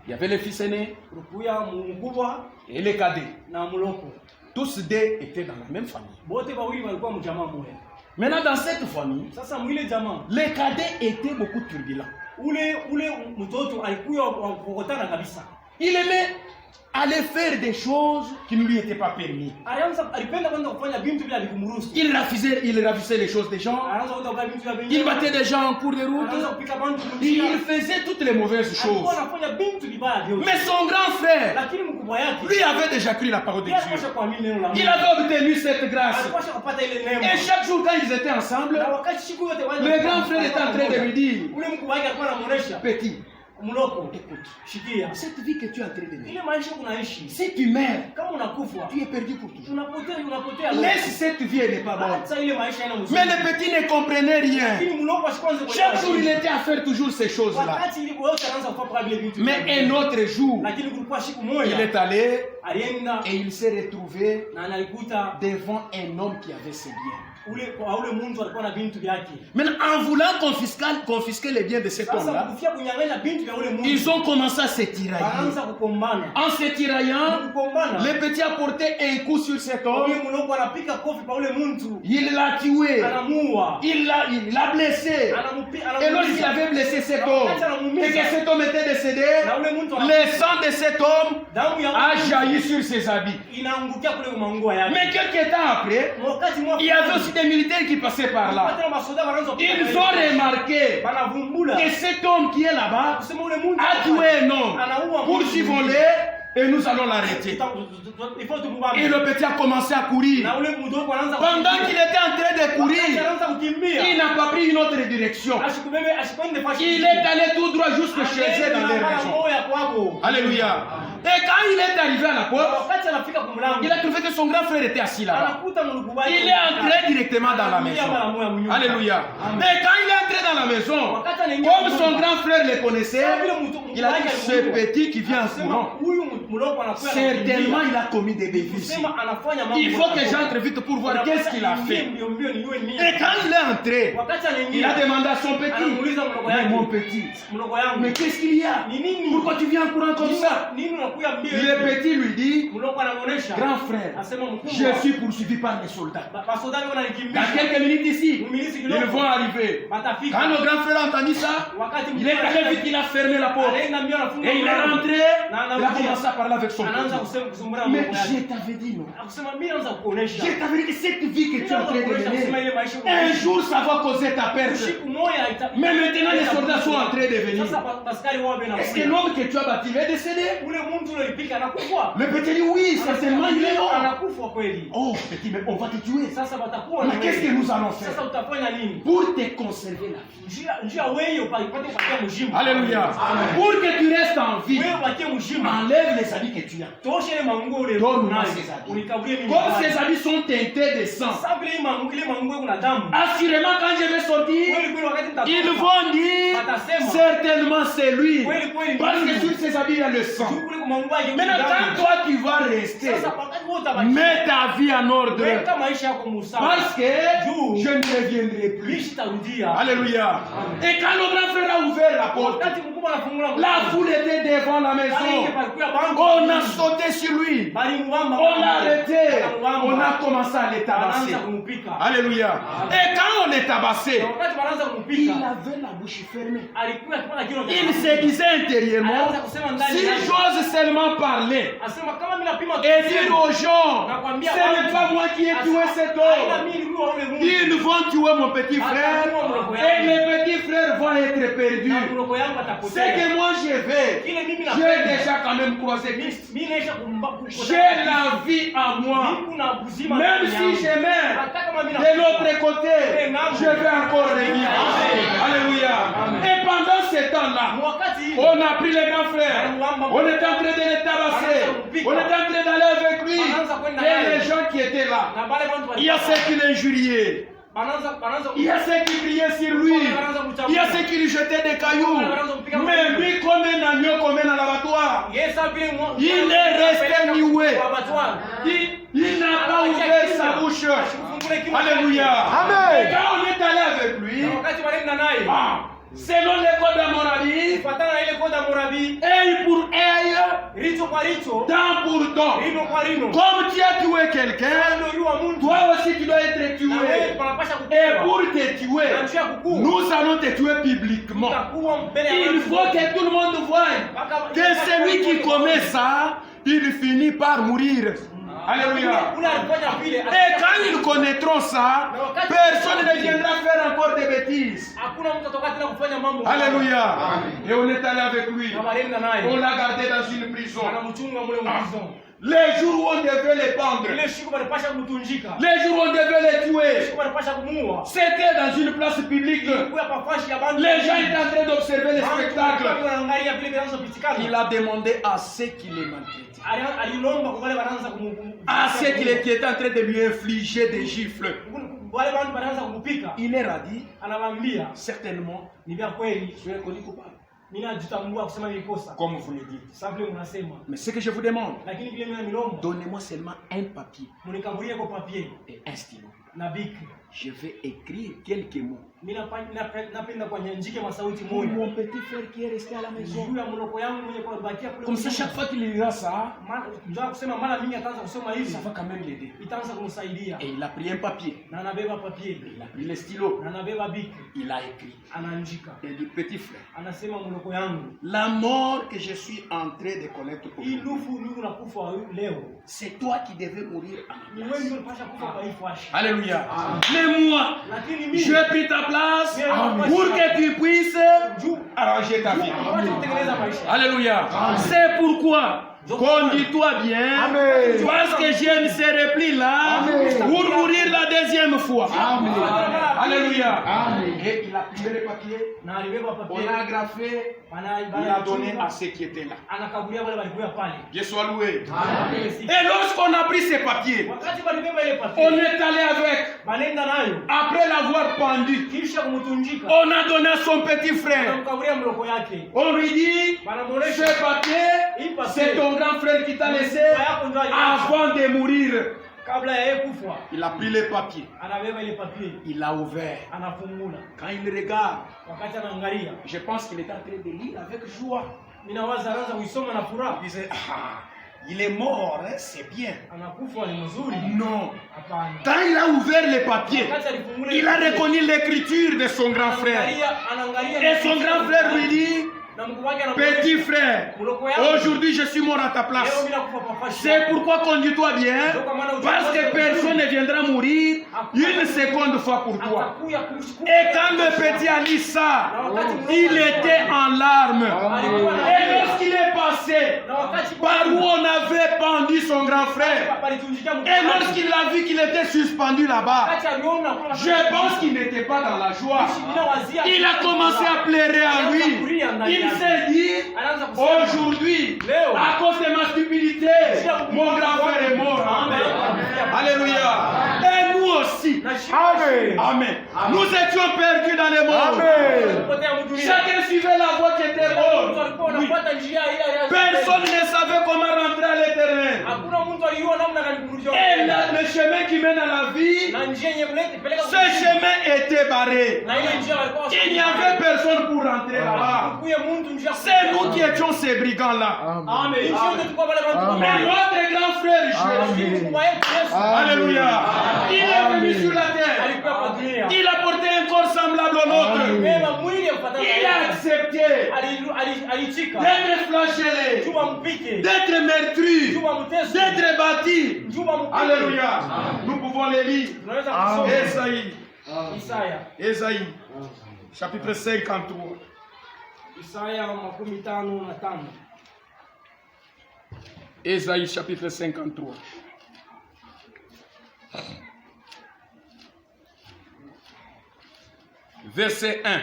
S1: Il y avait le fils aîné
S2: kulikuwa mkubwa
S1: et le cadet.
S2: na mloko.
S1: Tous deux étaient dans la même famille.
S2: Bote wawili walikuwa mjamaa mmoja.
S1: Maintenant, dans cette famille,
S2: Sasa mwile jamaa
S1: le cadet était beaucoup turbulent.
S2: ule mtoto alikuwa wakokotana kabisa.
S1: Il aimait aller faire des choses qui ne lui étaient pas permises.
S2: Alipenda kwanza kufanya bintu bila bikumruhusu.
S1: Il ravissait les choses des gens.
S2: Anaanza kufanya bintu bila
S1: Il battait des gens en cours de route.
S2: Anaanza kupika bantu
S1: Il
S2: kushia.
S1: faisait toutes les mauvaises
S2: Alikuwa
S1: choses.
S2: anafanya bintu vibaya vyote.
S1: Mais son grand frère,
S2: Lakini mkubwa yake
S1: lui avait déjà cru la parole de
S2: yeye
S1: Dieu.
S2: alipasha kuamini neno la Mungu.
S1: Il avait obtenu cette grâce.
S2: Alipasha kupata ile neema.
S1: Et chaque jour quand ils étaient ensemble,
S2: Na wakati siku yote wale
S1: le grand frère était en train de lui dire,
S2: ule mkubwa yake alikuwa anamuonesha
S1: petit,
S2: mloko,
S1: écoute,
S2: shikia.
S1: cette vie que tu es en train de vivre,
S2: Ile maisha unaishi.
S1: si tu meurs,
S2: Kama unakufa,
S1: tu es perdu pour toujours.
S2: unapotea.
S1: Laisse cette vie, elle n'est pas bonne.
S2: Acha ile maisha ina mzuri.
S1: Mais le petit ne comprenait rien.
S2: Lakini mloko ashikwanze kwa.
S1: Chaque jour, il était à faire toujours ces choses-là.
S2: Wakati ile yote anaanza kufanya vile vitu.
S1: Mais un autre jour,
S2: Lakini kulikuwa siku
S1: il
S2: moja
S1: est allé
S2: alienda
S1: et il s'est retrouvé
S2: na analikuta
S1: devant un homme qui avait ses biens.
S2: ule mtu alikuwa na bintu vyake.
S1: Maintenant, en voulant confisquer les biens de cet
S2: Sasa
S1: homme-là,
S2: kufia kunyang'anya bintu vya ule mtu.
S1: ils ont commencé à se tirailler.
S2: Wanaanza kukombana.
S1: En se tiraillant,
S2: Kukombana.
S1: le petit a porté un coup sur cet homme.
S2: Ule mloko anapika kofi pa ule mtu.
S1: Il l'a tué.
S2: Anamuua.
S1: Il l'a blessé. Et lorsqu'il avait blessé cet homme, et que cet homme était décédé, le sang de cet homme a jailli sur ses habits.
S2: Inaangukia kule manguo yake.
S1: Mais quelques temps après,
S2: Wakati mmoja
S1: il y avait aussi des militaires qui passaient par là. Ils ont remarqué que cet homme qui est là-bas a tué un homme. Poursuivons-le et nous allons l'arrêter. Et le petit a commencé à courir. Pendant qu'il était en train de courir, il n'a pas pris une autre direction. Il est allé tout droit jusque chez eux dans leur maison. Alléluia. Et quand il est arrivé à la porte, il a trouvé que son grand frère était assis là-bas. Il est entré directement dans la maison. Alléluia. Et quand il est entré dans la maison, comme son grand frère le connaissait, il a dit, ce petit qui vient en courant, certainement il a commis des bêtises. Il faut que j'entre vite pour voir qu'est-ce qu'il a fait. Et quand il est entré, il a demandé à son petit, mais mon petit, mais qu'est-ce qu'il y a? Pourquoi tu viens en courant comme ça? Le petit lui dit, grand frère, je suis poursuivi par les soldats. Dans quelques minutes ici, ils vont arriver. Quand le grand frère a entendu ça, il est allé vite, il a fermé la porte. Et il est rentré, il a commencé à parler avec son petit. Mais je t'avais dit non. Je t'avais dit que cette vie que tu es en train de mener, un jour ça va causer ta perte. Mais maintenant les soldats sont en train de venir. Est-ce que l'homme que tu as bâti est décédé? Le petit dit oui, certainement il est mort. Oh petit, mais on va te tuer. Mais qu'est-ce que nous allons faire pour te conserver la vie? Alléluia. Pour que tu restes en vie, enlève les habits que tu as. Donne-moi ces habits. Comme ces habits sont teintés de sang, assurément quand je vais sortir, ils vont dire certainement c'est lui. Parce que sur ces habits il y a le sang.
S2: Kule kumwangwaje
S1: Maintenant, quand toi tu vas rester,
S2: sasa wakati wote utabaki
S1: mets ta vie en ordre.
S2: weka maisha yako musawa
S1: Parce que je ne reviendrai plus.
S2: mishi tarudia
S1: Alléluia. Et quand le grand frère a ouvert la porte,
S2: wakati mkubwa anafungula
S1: la foule était devant la maison. On a sauté sur lui. On l'a arrêté. On a commencé à les tabasser. Alléluia. Et quand on est tabassé, il avait la bouche fermée. Il se disait intérieurement, si j'ose seulement parler et dire aux gens, ce n'est pas moi qui ai tué cet homme. Ils vont tuer mon petit frère et mes petits frères vont être perdus. C'est que moi je vais. J'ai déjà quand même croisé Christ. J'ai la vie en moi. Même si je meurs de l'autre côté, je vais encore revivre. Alléluia. Et pendant ce temps-là, on a pris les grands frères. On était en train de les tabasser. On était en train d'aller avec lui. Et les gens qui étaient là, il y a ceux qui l'injuriaient. Il y a ceux qui criaient sur lui. Il y a ceux qui lui jetaient des cailloux. Mais lui, comme un agneau, comme un abattoir, il est resté muet. Il n'a pas ouvert sa bouche. Alléluia. Amen. Et quand on est allé avec lui, selon les codes d'Amorabi, œil pour œil, dent pour dent. Comme tu as tué quelqu'un, toi aussi tu dois être tué. Et pour te tuer, nous allons te tuer publiquement. Il faut que tout le monde voie que celui qui commet ça, il finit par mourir. Alléluia. Et quand ils connaîtront ça, personne ne viendra faire encore des bêtises. Alléluia. Et on est allé avec lui. On l'a gardé dans une prison. Les jours où on devait les pendre, les jours où on devait les tuer, c'était dans une place publique. Les gens étaient en train d'observer les spectacles. Il a demandé à ceux qui les maltraitaient, à ceux qui étaient en train de lui infliger des gifles. Il leur a dit, certainement, je suis reconnu coupable. Comme vous le dites. Mais ce que je vous demande, donnez-moi seulement un papier et un stylo. Je vais écrire quelques mots pour mon petit frère qui est resté à la maison. Comme ça, chaque fois qu'il lira ça, ça va quand même l'aider. Et il a pris un papier. Il a pris le stylo. Il a écrit. Et il dit, petit frère, la mort que je suis en train de connaître aujourd'hui, c'est toi qui devais mourir à ma place. Alléluia. Mais moi, je pris ta place pour que tu puisses arranger ta vie. Alléluia. C'est pourquoi conduis-toi bien. Amen. Parce que je ne serai plus là. Amen. Pour mourir la deuxième fois. Amen. Alléluia. Amen. Et il a pris le papier. On a agrafé. Il a donné à ceux qui étaient là. Dieu soit loué. Amen. Et lorsqu'on a pris ces papiers, on est allé avec. Après l'avoir pendu, on a donné à son petit frère. On lui dit, ce papier, c'est ton grand frère qui t'a laissé avant de mourir. Il a pris les papiers. Il a ouvert. Quand il regarde, je pense qu'il est en train de lire avec joie. Il disait, il est mort, hein, c'est bien. Non. Quand il a ouvert les papiers, il a reconnu l'écriture de son grand frère. Et son grand frère lui dit, petit frère, aujourd'hui je suis mort à ta place. C'est pourquoi conduis-toi bien, parce que personne ne viendra mourir une seconde fois pour toi. Et quand le petit a dit ça, il était en larmes. Et lorsqu'il est passé par où on avait pendu son grand frère, et lorsqu'il a vu qu'il était suspendu là-bas, je pense qu'il n'était pas dans la joie. Il a commencé à pleurer à lui. Il s'est dit, aujourd'hui, à cause de ma stupidité, mon grand frère est mort. Amen. Alléluia. Et nous aussi. Amen. Amen. Nous étions perdus dans les morts. Chacun suivait la voie qui était bonne. Oui. Personne ne savait comment rentrer à l'éternel.
S2: Hakuna mtu alijua namna gani kurudi.
S1: Et le chemin qui mène à la vie,
S2: Na njia yenye peleka
S1: ce chemin était barré.
S2: na ile njia walikuwa
S1: Il n'y avait personne pour rentrer là-bas.
S2: kuye mtu njia.
S1: C'est nous qui étions ces brigands-là.
S2: Amen. Njia tulikuwa pale watu.
S1: Mais notre grand frère Jésus, alléluia, il est venu sur la terre.
S2: Alikuwa kwa dunia.
S1: Il a porté un corps semblable au nôtre.
S2: Mema mwili ufatana.
S1: Il a accepté
S2: alichika.
S1: d'être flagellé,
S2: Juma mpike.
S1: d'être meurtri,
S2: Juma mteso.
S1: d'être bâti.
S2: Juma mpike.
S1: Alléluia. Nous pouvons les lire.
S2: Tunaweza kusoma.
S1: Esaïe,
S2: Isaya.
S1: Esaïe, chapitre 53.
S2: Isaya 55.
S1: Esaïe, chapitre 53. Verset 1.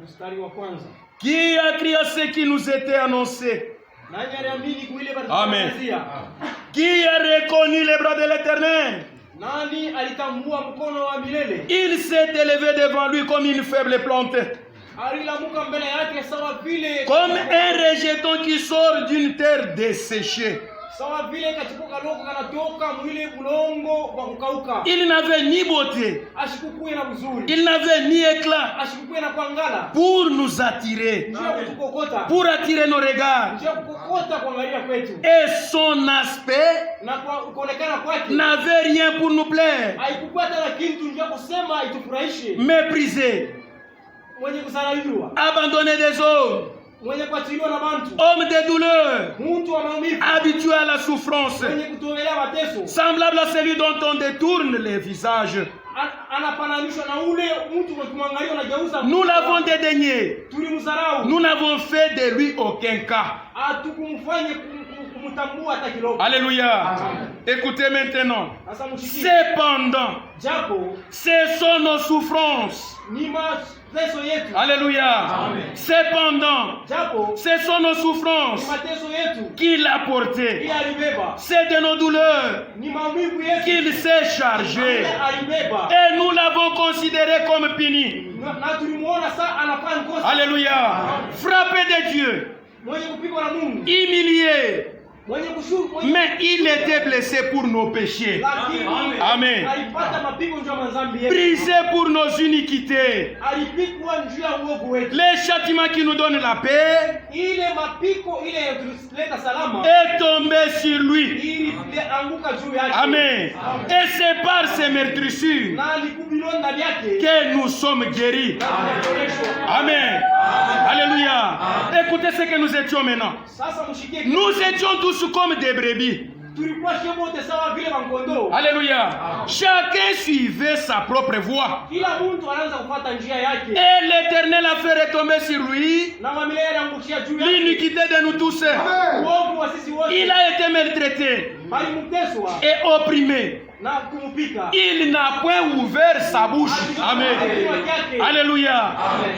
S2: Mstari wa kwanza.
S1: Qui a crié à ce qui nous était annoncé?
S2: Nani aliamini kuile
S1: Amen.
S2: barabara?
S1: Qui a reconnu les bras de l'Éternel?
S2: Nani alitambua mkono wa milele?
S1: Il s'est élevé devant lui comme une faible plante,
S2: Alilamuka mbele yake sawa vile
S1: comme un rejeton qui sort d'une terre desséchée.
S2: sawa vile kachipuka loko kanatoka mwile bulongo wa kukauka.
S1: Il n'avait ni beauté,
S2: Ashikukuye na uzuri.
S1: il n'avait ni éclat
S2: Ashikukuye na kwangala.
S1: pour nous attirer,
S2: Njia kutukokota.
S1: pour attirer nos regards.
S2: Njia kukokota kuangalia kwetu.
S1: Et son aspect
S2: Na kwa kuonekana kwake.
S1: n'avait rien pour nous plaire.
S2: Haikukuwa hata kitu njia kusema itufurahishe.
S1: Méprisé,
S2: Mwenye kusarauliwa.
S1: abandonné des hommes,
S2: Mwenye kuachiliwa na bantu.
S1: homme de douleur,
S2: Mtu wa maumivu.
S1: habitué à la souffrance,
S2: Mwenye kutoelea mateso.
S1: semblable à celui dont on détourne les visages.
S2: Anafananishwa na ule mtu ukimwangalia unageuza.
S1: Nous l'avons dédaigné,
S2: Tulimsarau.
S1: nous n'avons fait de lui aucun cas.
S2: Hatukumfanye kumtambua hata kidogo.
S1: Alléluia. Écoutez maintenant.
S2: Sasa mshikie.
S1: Cependant,
S2: Japo
S1: ce sont nos souffrances.
S2: ni mateso yetu.
S1: Alléluia. Cependant,
S2: Japo
S1: ce sont nos
S2: ni
S1: souffrances
S2: mateso yetu.
S1: qu'il a portées.
S2: Yeye alibeba.
S1: C'est de nos douleurs
S2: Ni maumivu yetu.
S1: qu'il s'est chargé.
S2: Yeye alibeba.
S1: Et nous l'avons considéré comme puni.
S2: Na tulimuona saa anafanya kosa.
S1: Alléluia. Frappé de Dieu,
S2: Mwenye kupigwa na Mungu.
S1: humilié,
S2: Mwenye kushuru. Mwenye
S1: mais il était blessé pour nos péchés,
S2: lakini
S1: Amen.
S2: alipata mapigo njoo ya madhambi yetu.
S1: brisé pour nos iniquités.
S2: Alipigwa njoo ya uovu wetu.
S1: Le châtiment qui nous donne la paix
S2: Ile mapiko ile yatuleta salama.
S1: est tombé sur lui.
S2: Ili anguka juu yake.
S1: Amen. Et c'est par ces meurtrissures
S2: Na alikubilwa ndani yake.
S1: que nous sommes guéris. Amen. Alléluia. Écoutez ce que nous étions maintenant.
S2: Sasa mshikie.
S1: Nous étions tous comme des brebis.
S2: Tulikuwa wote sawa vile mangondoo.
S1: Alléluia. Chacun suivait sa propre voie.
S2: Kila mtu anaanza kufuata njia yake.
S1: Et l'Éternel a fait retomber sur lui
S2: Na mamilele anaangukia juu yake.
S1: l'iniquité de nous tous.
S2: Uovu wa sisi wote.
S1: Il a été maltraité
S2: Bali mteswa
S1: et opprimé.
S2: na kumupika.
S1: Il n'a point ouvert sa bouche. Amen. Alléluia.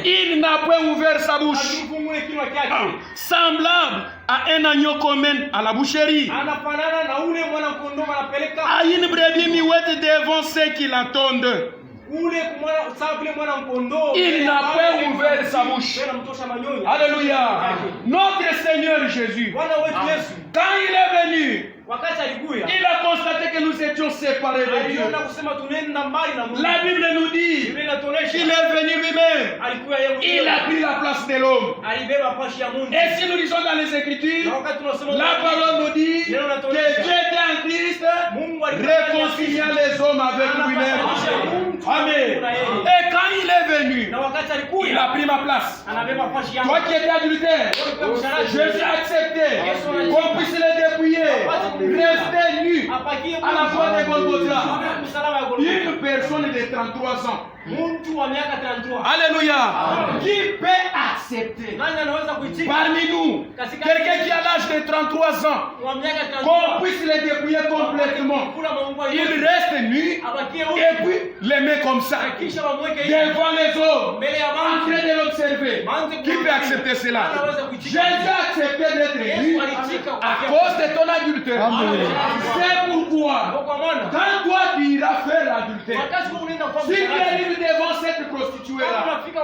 S1: Il n'a point ouvert sa bouche.
S2: Alikufungule kinywa chake.
S1: Semblable à un agneau qu'on mène à la boucherie,
S2: Anafanana na ule mwana kondoo anapeleka.
S1: à une brebis muette devant ceux qui l'attendent.
S2: Ule mwana sawa vile mwana kondoo.
S1: Il n'a pas ouvert sa bouche.
S2: Tena mtosha manyoya.
S1: Alléluia. Notre Seigneur Jésus,
S2: Bwana wetu Yesu
S1: quand il est venu,
S2: wakati alikuya.
S1: il a constaté que nous étions séparés de Dieu.
S2: Aliona kusema tunaenda mbali na Mungu.
S1: La Bible nous dit
S2: Biblia inatuonesha
S1: qu'il est venu lui-même.
S2: alikuwa yeye
S1: Il
S2: mwenyewe.
S1: a pris la place de l'homme.
S2: Alibeba pashi ya Mungu.
S1: Et si nous lisons dans les Écritures,
S2: Na wakati tunasoma
S1: la parole nous dit que
S2: inatuonesha
S1: Dieu était en Christ,
S2: Mungu alikuwa
S1: réconciliant les hommes avec lui-même. Amen. Et quand il est venu,
S2: na wakati
S1: il a
S2: alikuya
S1: pris ma place.
S2: anabeba pashi yangu.
S1: Toi qui étais adultère, Jésus a accepté qu'on puisse les dépouiller, rester nu
S2: Apakie
S1: à la croix de Golgotha.
S2: msalaba wa Golgotha.
S1: Une personne de 33 ans.
S2: Mtu wa miaka 33.
S1: Alléluia. Qui peut accepter
S2: Nani anaweza kuitika
S1: parmi nous quelqu'un qui a l'âge de 33 ans
S2: wa miaka 33?
S1: qu'on puisse les dépouiller complètement?
S2: Kula Mungu
S1: Il
S2: aliye.
S1: reste nu
S2: Abakie
S1: et
S2: huko.
S1: puis les met comme ça
S2: Kisha wamweke hivi.
S1: devant les hommes
S2: Mbele ya
S1: en
S2: watu.
S1: train de l'observer. Qui peut accepter cela? Jésus a accepté d'être nu à cause de ton adultère. C'est pourquoi
S2: Kwa maana
S1: quand toi tu iras faire l'adultère,
S2: wakati wewe unaenda kwa
S1: si tu arrives devant cette prostituée là,
S2: unafika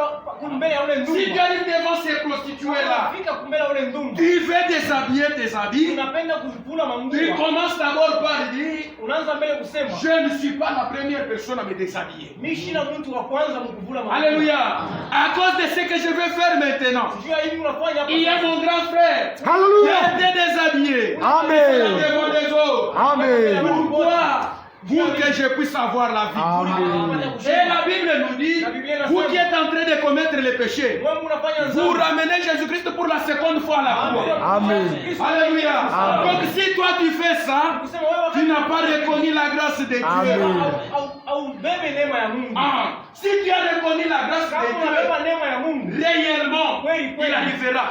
S2: mbele ya ule
S1: si
S2: ndugu.
S1: tu arrives devant ces prostituées-là,
S2: Unafika kumbele ule ndumba.
S1: tu veux déshabiller tes habits,
S2: Unapenda kuzipula
S1: tu
S2: manguo.
S1: commences d'abord par dire,
S2: Unaanza mbele kusema,
S1: je ne suis pas la première personne à me déshabiller.
S2: mimi shina mtu wa kwanza mkuvula manguo.
S1: Alléluia. À cause de ce que je vais faire maintenant,
S2: Juu ya hivi unafanya hapa.
S1: il y a mon grand frère qui a
S3: Hallelujah.
S1: été déshabillé
S3: Amen.
S1: devant les autres.
S3: Amen.
S1: Pourquoi? Pour que je puisse avoir la vie.
S3: Amen.
S1: Et la Bible nous dit, vous qui êtes en train de commettre les péchés,
S2: Wewe unafanya
S1: vous
S2: nzuri.
S1: ramenez Jésus-Christ pour la seconde fois à la croix.
S3: Amen.
S1: Alléluia.
S3: Amen.
S1: Donc si toi tu fais ça,
S2: Kusema wewe
S1: tu n'as pas reconnu la grâce de Dieu.
S3: Amen.
S2: au bebe neema ya Mungu.
S1: Ah, si tu as reconnu la grâce
S2: Kama
S1: de
S2: unabeba
S1: Dieu,
S2: neema ya Mungu,
S1: réellement,
S2: Kweli, kweli.
S1: il arrivera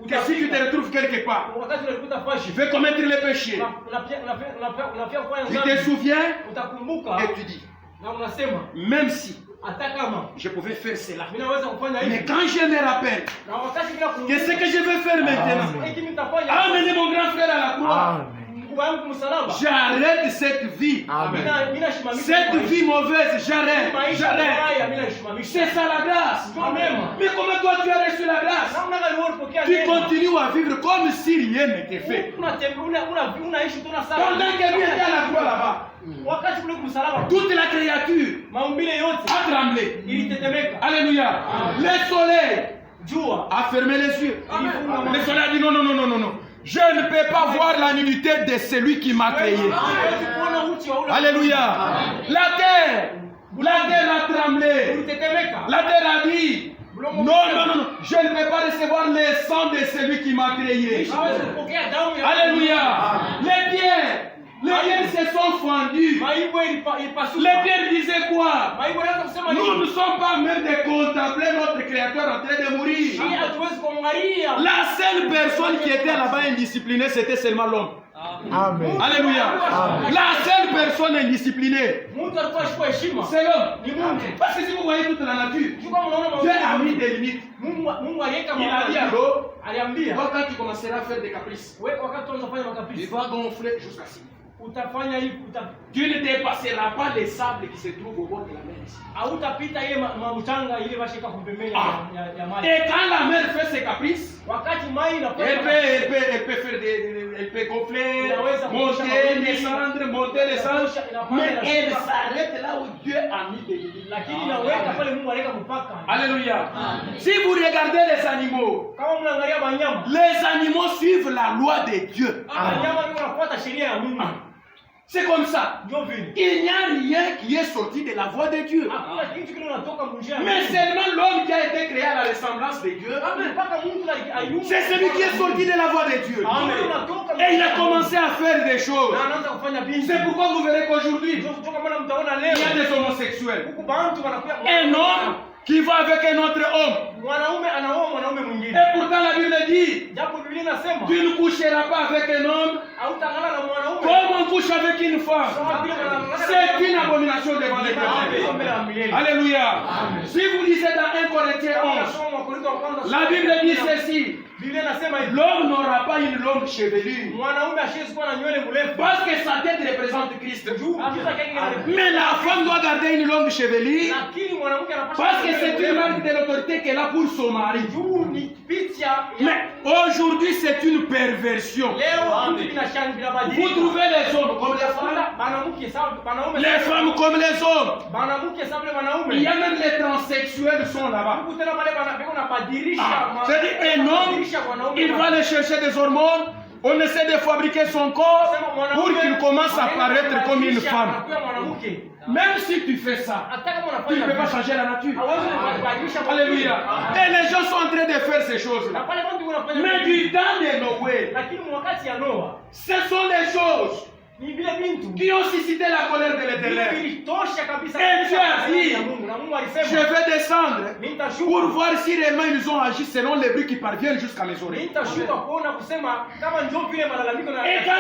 S1: que si tu te retrouves quelque part,
S2: wakati unalikuta fashi,
S1: tu veux commettre les péchés,
S2: unafia kufanya
S1: tu te
S2: dhambi,
S1: souviens
S2: utakumbuka
S1: et tu dis,
S2: na unasema
S1: même si
S2: hata kama
S1: je pouvais faire cela,
S2: mimi naweza kufanya
S1: mais
S2: hivi,
S1: quand je me rappelle
S2: na wakati bila
S1: que ce que je vais faire maintenant,
S2: eti nitafanya
S1: amener mon grand frère à la croix,
S3: Amen.
S2: mkubwa wangu msalaba,
S1: j'arrête cette vie.
S3: Amen.
S2: mimi nashimamisha
S1: Cette vie mauvaise, j'arrête.
S2: maisha
S1: J'arrête.
S2: haya, mimi nashimamisha.
S1: C'est ça la grâce.
S2: Amen.
S1: Mais comment toi tu as reçu la grâce?
S2: Namna gani wewe unapokea
S1: Tu
S2: neema?
S1: continues à vivre comme si rien n'était fait.
S2: Unaishi tu na
S1: Pendant
S2: sala.
S1: que lui était à la croix là-bas,
S2: Wakati kule kumsalaba,
S1: toute la créature
S2: maumbile yote
S1: a tremblé.
S2: ilitetemeka.
S1: Alléluia. Le soleil
S2: Jua
S1: a fermé les yeux.
S2: Amen.
S1: Le soleil a dit non, non, non, non, non, non. Je ne peux pas voir la nudité de celui qui m'a créé.
S2: Hawezi kuona uchi wa ule.
S1: Alléluia. La terre a tremblé.
S2: Ulitetemeka.
S1: La terre a dit, non, non, non, non, je ne peux pas recevoir le sang de celui qui m'a créé.
S2: Hawezi kupokea damu ya
S1: Alléluia. Les pierres se sont fendues.
S2: Maibo ilipasuka.
S1: Les pierres disaient quoi?
S2: Maibo ilianza kusema
S1: Nous ne
S2: nini?
S1: sommes pas même de contempler notre Créateur en train de mourir.
S2: Hii hatuwezi kuangalia.
S1: La seule personne qui était là-bas indisciplinée, c'était seulement l'homme.
S3: Amen.
S1: Alléluia. La seule personne indisciplinée,
S2: Mtu alikuwa ashikwa heshima.
S1: c'est l'homme.
S2: Ni Mungu.
S1: Parce que si vous voyez toute la nature,
S2: Juu kama unaona
S1: Dieu a
S2: maumbile.
S1: mis des limites.
S2: Mungu aliweka
S1: Il a dit à
S2: maumbile.
S1: l'homme,
S2: Aliambia,
S1: toi, quand tu commenceras à faire des caprices,
S2: wewe wakati unafanya
S1: tu
S2: makapisi,
S1: vas gonfler jusqu'à ci.
S2: utafanya hivi,
S1: Tu ne dépasseras pas les sables qui se trouvent au bord de la mer ici.
S2: hautapita ile mchanga ile bashika pembeni ya maji.
S1: Et quand la mer fait ses caprices,
S2: Wakati mai
S1: elle
S2: inafanya
S1: peut faire elle peut gonfler, monter, descendre, monter, descendre. Mais elle s'arrête là où Dieu a mis des limites.
S2: lakini inaweka pale Mungu aliweka mpaka.
S1: Alléluia. Si vous regardez les animaux,
S2: Kama mnaangalia wanyama,
S1: les animaux suivent la loi de Dieu.
S2: wanyama ndio wanafuata sheria ya Mungu.
S1: C'est comme ça.
S2: Ndio vile.
S1: Il n'y a rien qui est sorti de la voie de Dieu.
S2: Hakuna kitu kile kinatoka munjia.
S1: Mais seulement l'homme qui a été créé à la ressemblance de Dieu.
S2: Mpaka Mungu ayumba.
S1: C'est celui qui est sorti de la voie de Dieu.
S2: Amen.
S1: Et il a commencé à faire des choses.
S2: Na anaanza kufanya binti.
S1: C'est pourquoi vous verrez qu'aujourd'hui,
S2: Ndio kama mtaona
S1: il y a
S2: leo
S1: des homosexuels.
S2: huku bantu wanakuwa
S1: Un homme qui va avec un autre homme.
S2: mwanaume anaoa mwanaume mwingine.
S1: Et pourtant la Bible dit,
S2: Japo Biblia inasema
S1: tu ne coucheras pas avec un homme
S2: hautangana na mwanaume
S1: comme on couche avec une femme.
S2: kama vile wanangana.
S1: C'est une abomination devant l'Éternel. Alléluia. Si vous lisez dans 1 Corinthiens 11, la Bible dit ceci.
S2: Biblia inasema hivi.
S1: L'homme n'aura pas une longue chevelure.
S2: Mwanaume ashiwezi kuwa na nywele mrefu.
S1: Parce que sa tête représente Christ.
S2: Kabisa kile.
S1: Mais la femme doit garder une longue chevelure.
S2: Lakini mwanamke anapaswa
S1: Parce que c'est une marque de l'autorité qu'elle a pour son mari.
S2: juu ni picha.
S1: Mais aujourd'hui, c'est une perversion.
S2: Leo vitu vinashani vinabadilika.
S1: Vous trouvez les hommes comme les femmes,
S2: Mwanamke sawa mwanaume.
S1: les femmes comme les hommes.
S2: Mwanamke sawa mwanaume.
S1: Il y a même les transsexuels sont là-bas.
S2: Huku tena pale wanabadilisha.
S1: C'est-à-dire un homme, il va aller chercher des hormones. On essaie de fabriquer son corps pour qu'il commence à paraître comme une femme. Même si tu fais ça, tu ne peux pas changer la nature. Alléluia. Et les gens sont en train de faire ces choses-là. Mais du temps de Noé, ce sont les choses qui ont suscité la colère de l'Éternel. Et Dieu a dit, je vais descendre pour voir si réellement ils ont agi selon les bruits qui parviennent jusqu'à mes oreilles. Et quand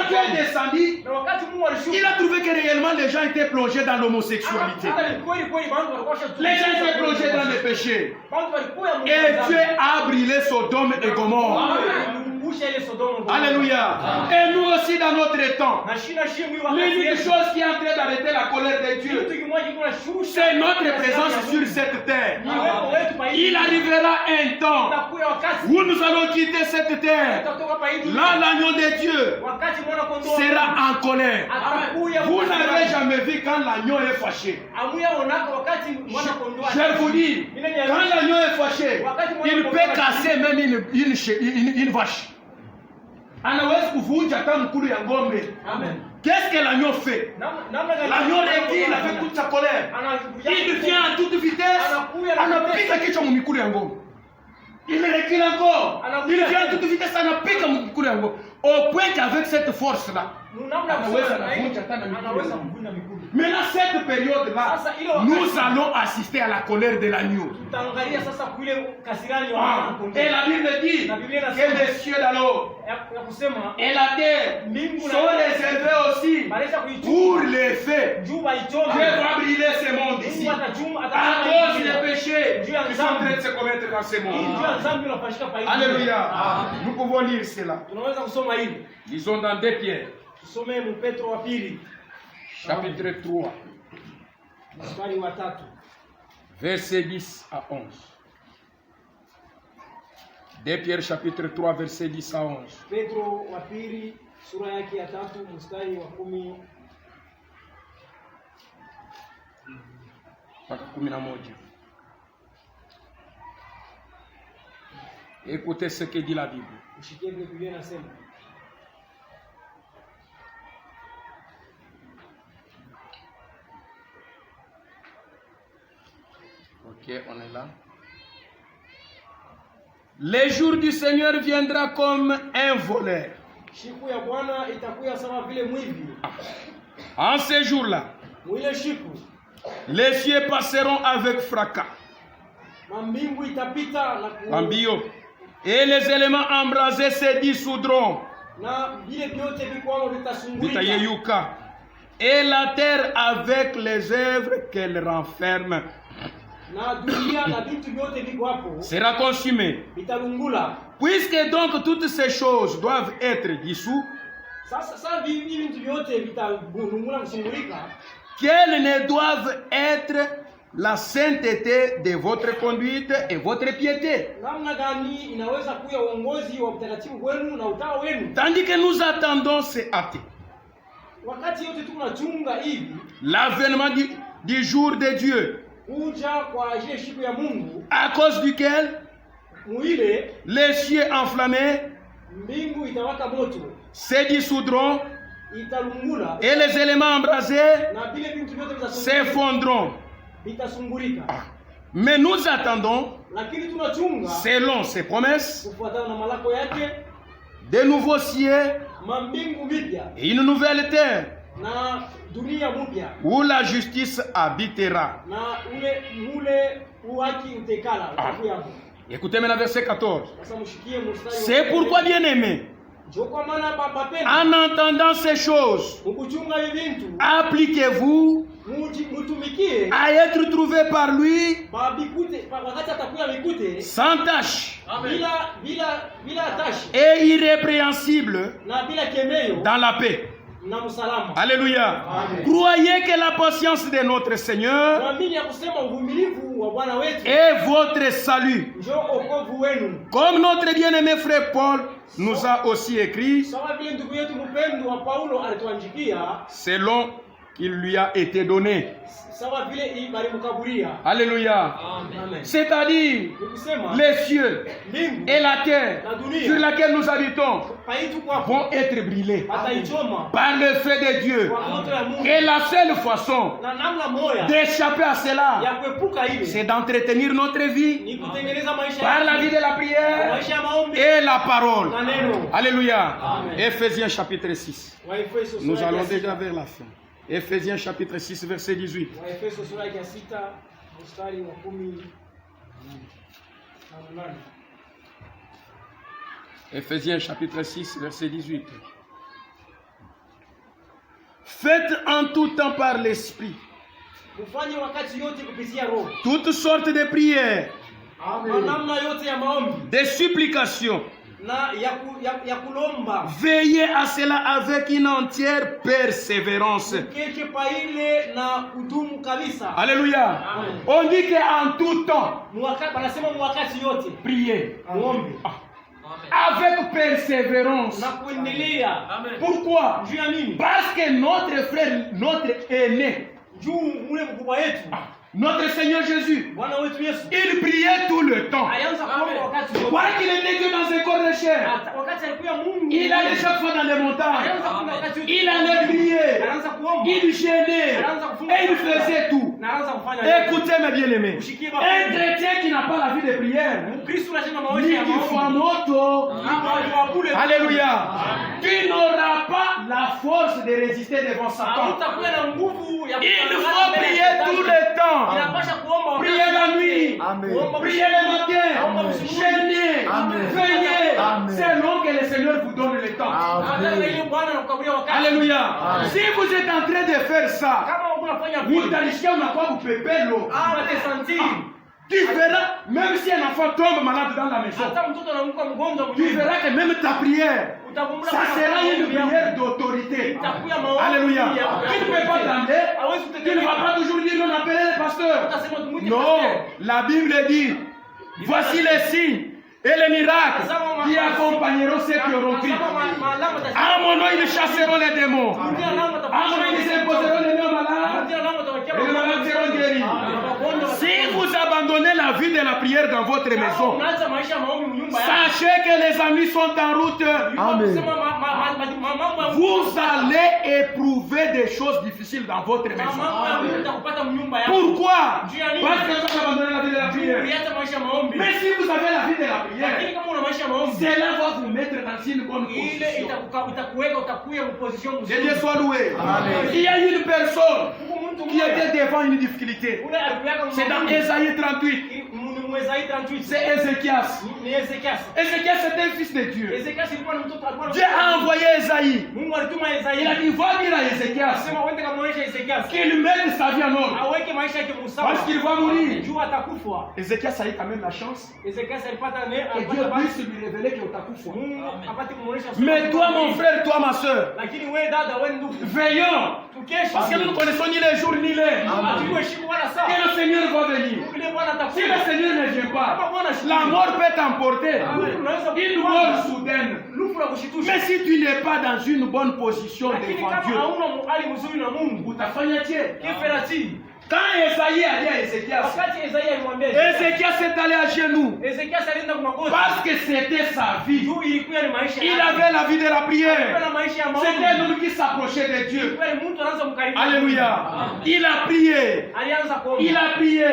S1: Dieu est descendu, il a trouvé que réellement les gens étaient plongés dans l'homosexualité. Les gens étaient plongés dans le péché. Et Dieu a brûlé Sodome et Gomorrhe. Alléluia. Et nous aussi dans notre temps, l'unique chose qui est en train d'arrêter la colère de Dieu, c'est notre présence sur cette terre. Il arrivera un temps où nous allons quitter cette terre. Là, l'agneau de Dieu sera en colère. Vous n'avez jamais vu quand l'agneau est fâché. Je vous dis, quand l'agneau est fâché, il peut casser même une vache. Qu'est-ce que l'agneau fait? L'agneau recule avec toute sa colère. Il vient à toute vitesse. Il recule encore. Il vient à toute vitesse. Au point qu'avec cette force-là, mais dans cette période-là, nous allons assister à la colère de l'agneau. Et la Bible dit que les cieux d'alors et la terre sont réservés aussi pour les faits. Dieu va brûler ce monde ici à cause des péchés qui sont en train de se commettre dans ce monde. Alléluia. Nous pouvons lire cela. Lisons dans 2 Pierre. Chapitre 3. Verset 10 à 11. 2 Pierre chapitre 3 verset 10 à 11.
S2: Petro wa pili sura yake ya 3 mstari wa 10
S1: mpaka 11. Écoutez ce que dit la Bible.
S2: Ushikie Biblia inasema.
S1: Ok, on est là. Le jour du Seigneur viendra comme un voleur.
S2: Siku ya Bwana itakuwa sawa vile mwivi.
S1: En ce jour-là,
S2: Mwile siku
S1: les cieux passeront avec fracas.
S2: Mambingu itapita na
S1: Ambio. Et les éléments embrasés se dissoudront.
S2: Na vile vyote vikwamo vitasungulika.
S1: Vitayeyuka. Et la terre avec les œuvres qu'elle renferme
S2: Na dunia na vitu vyote viko hapo
S1: sera consumée.
S2: vitalungula.
S1: Puisque donc toutes ces choses doivent être dissous,
S2: Sasa vitu vyote vitalungula kusungulika.
S1: quelles ne doivent être la sainteté de votre conduite et votre piété.
S2: Namna gani inaweza kuwa uongozi wa mtakatifu wenu na utawa wenu?
S1: Tandis que nous attendons ces hâtés
S2: Wakati yote tunachunga hivi
S1: l'avènement du jour de Dieu,
S2: kuja kwa ile siku ya Mungu,
S1: à cause duquel
S2: muile
S1: les cieux enflammés
S2: mbingu itawaka moto,
S1: se dissoudront
S2: italungula
S1: et les éléments embrasés
S2: na vile vitu vyote
S1: s'effondront.
S2: vitasungulika.
S1: Mais nous attendons,
S2: Lakini tunachunga
S1: selon ses promesses,
S2: kufuatana na malako yake
S1: de nouveaux cieux
S2: mambingu mipya
S1: et une nouvelle terre
S2: na dunia mpya
S1: où la justice habitera.
S2: na mule uhaki utekala utakuwa hapo.
S1: Écoutez maintenant verset 14.
S2: Sasa mshikie mstari.
S1: C'est pourquoi, bien-aimés, en entendant ces choses, appliquez-vous à être trouvé par lui sans tache et irrépréhensible dans la paix. Alléluia. Amen. Croyez que la patience de notre Seigneur est votre salut. Comme notre bien-aimé frère Paul nous a aussi écrit, selon qu'il lui a été donné. Alléluia. C'est-à-dire les cieux et la terre sur laquelle nous habitons vont être brûlés par le feu de Dieu. Et la seule façon d'échapper à cela, c'est d'entretenir notre vie par la vie de la prière et la parole. Alléluia. Ephésiens chapitre 6. Nous allons déjà vers la fin. Ephésiens chapitre 6 verset 18. Ephésiens chapitre 6 verset 18. Faites en tout temps par l'esprit toutes sortes de prières, de supplications
S2: na ya kulomba.
S1: Veillez à cela avec une entière persévérance.
S2: Keke pa ile na kudumu kabisa.
S1: Alléluia. On dit qu'en tout temps,
S2: Wanasema mwakati yote
S1: priez.
S2: muombe
S1: Avec persévérance.
S2: na kuendelea.
S1: Pourquoi?
S2: Juu ya nini?
S1: Parce que notre frère, notre aîné,
S2: Juu ule mkubwa yetu
S1: notre Seigneur Jésus,
S2: Bwana wetu Yesu
S1: il priait tout le temps.
S2: alianza kuomba wakati wote.
S1: Quoi qu'il était que dans un corps de chair,
S2: Wakati alikuwa Mungu
S1: il allait chaque fois dans les montagnes.
S2: alianza kuomba wakati wote.
S1: Il allait prier.
S2: Alianza kuomba.
S1: Il gênait. Et il faisait tout.
S2: Na alianza kufanya hivyo.
S1: Écoutez mes bien-aimés. Un chrétien qui n'a pas la vie de prière,
S2: Kristo anasema maisha ya
S1: ni
S2: maombi.
S1: kifamoto. Alléluia. Tu n'auras pas la force de résister devant Satan.
S2: Hautakuwa na nguvu ya
S1: Il faut prier tout le temps.
S2: Inapasha kuomba wakati
S1: Priez la nuit.
S2: Amen.
S1: Priez le matin. Jeûnez. Veillez. C'est long que le Seigneur vous donne le temps. Alléluia. Si vous êtes en train de faire ça, vous allez unakuwa kupepelo. Tu verras, même si un enfant tombe malade dans la maison, tu verras que même ta prière, ça sera une prière d'autorité. Alléluia. Tu ne peux pas t'emmener, tu ne vas pas toujours dire non, appelez le pasteur. Non, la Bible dit, voici les signes et les miracles qui accompagneront ceux qui auront crié. À mon nom, ils chasseront les démons. À mon nom, ils imposeront les noms malades. Et les malades seront guéris. Si vous abandonnez la vie de la prière dans votre maison, sachez que les amis sont en route. Vous allez éprouver des choses difficiles dans votre maison. Pourquoi? Parce que vous abandonnez la vie de la prière. Mais si vous avez la vie de la prière, cela va vous mettre dans une bonne position. Que Dieu soit loué. Il y a une personne qui était devant une difficulté. C'est dans Ésaïe 38. C'est Ézéchias. Ézéchias était un fils de Dieu. Dieu a envoyé Ésaïe. Il a dit, va dire à Ézéchias qu'il mette sa vie en ordre. Parce qu'il va mourir. Ézéchias a eu quand même la chance que Dieu puisse lui révéler qu'il t'a couffé. Mais toi, mon frère, toi, ma soeur, veillons. Parce que nous ne connaissons ni les jours ni l'heure. Que le Seigneur va venir. Si le Seigneur ne vient pas, la mort peut t'emporter. Une mort soudaine. Mais si tu n'es pas dans une bonne position devant Dieu, quand Esaïe a dit à Ézéchias, Ézéchias est allé à genoux parce que c'était sa vie. Il avait la vie de la prière. C'était un homme qui s'approchait de Dieu. Alléluia. Il a prié. Il a prié.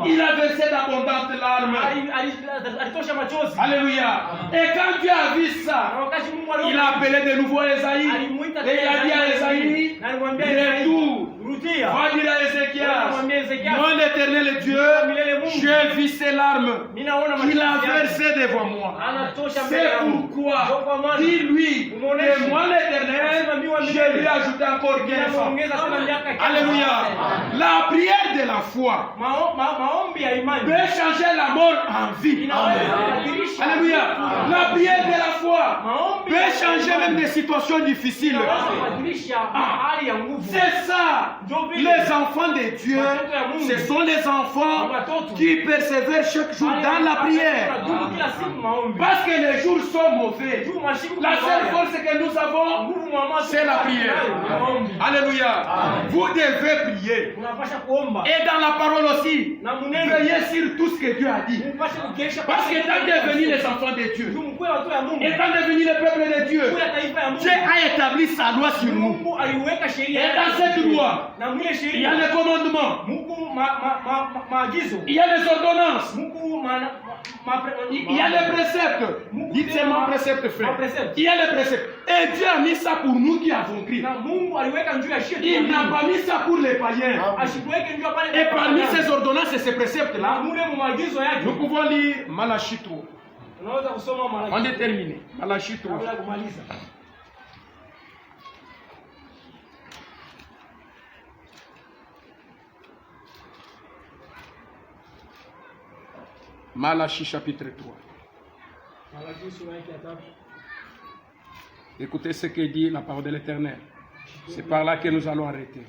S1: Il a versé d'abondantes larmes. Alléluia. Et quand Dieu a vu ça, il a appelé de nouveau Esaïe. Et il a dit à Esaïe, retour. Va dire à Ézéchias, moi l'éternel Dieu, j'ai vu ces larmes qu'il a versées devant moi. C'est pourquoi, dis-lui, et moi l'éternel, je lui ai ajouté encore 15 ans. Alléluia. La prière de la foi peut changer la mort en vie. Alléluia. La prière de la foi peut changer même des situations difficiles. C'est ça. Les enfants de Dieu, ce sont les enfants qui persévèrent chaque jour dans la prière. Parce que les jours sont mauvais. La seule force que nous avons, c'est la prière. Alléluia. Vous devez prier. Et dans la parole aussi, veillez sur tout ce que Dieu a dit. Parce qu'étant devenus les enfants de Dieu, étant devenus le peuple de Dieu, Dieu a établi sa loi sur nous. Et dans cette loi, il y a les commandements, il y a les ordonnances, il y a les préceptes. Dites seulement préceptes, frère. Il y a les préceptes. Et Dieu a mis ça pour nous qui avons crié. Il n'a pas mis ça pour les païens. Et parmi ces ordonnances et ces préceptes-là, nous pouvons lire Malachie 3. On est terminé. Malachie 3. Malachie chapitre 3. Écoutez ce que dit la parole de l'Éternel. C'est par là que nous allons arrêter.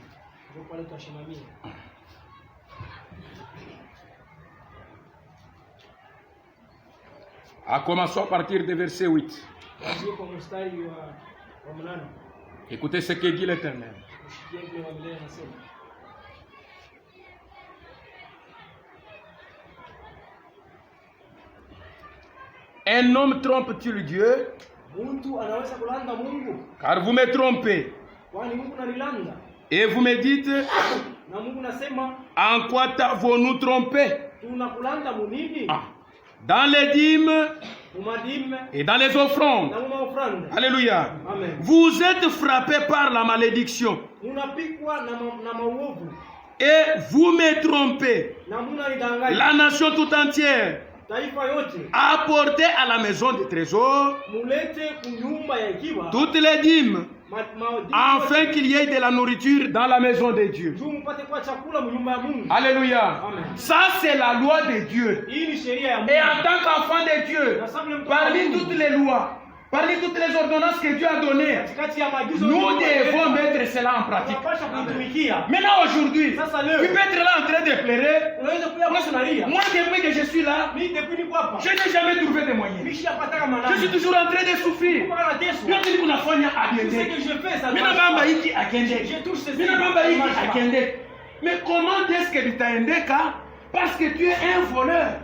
S1: À commencer à partir du verset 8. Écoutez ce que dit l'Éternel. Un homme trompe-t-il Dieu? Car vous me trompez. Et vous me dites, en quoi t'avons-nous trompé? Dans les dîmes et dans les offrandes. Alléluia.
S2: Amen.
S1: Vous êtes frappés par la malédiction. Et vous me trompez. La nation tout entière a apporté à la maison du trésor toutes les dîmes, afin qu'il y ait de la nourriture dans la maison de Dieu. Alléluia.
S2: Amen.
S1: Ça, c'est la loi de Dieu. Et en tant qu'enfant de Dieu, parmi toutes les lois, parmi toutes les ordonnances que Dieu a données, nous devons mettre cela en pratique. Maintenant, aujourd'hui, tu peux être là en train de pleurer. Moi, depuis que je suis là, je n'ai jamais trouvé de moyens. Je suis toujours en train de souffrir. Mais comment est-ce que tu t'as aidé? Parce que tu es un voleur.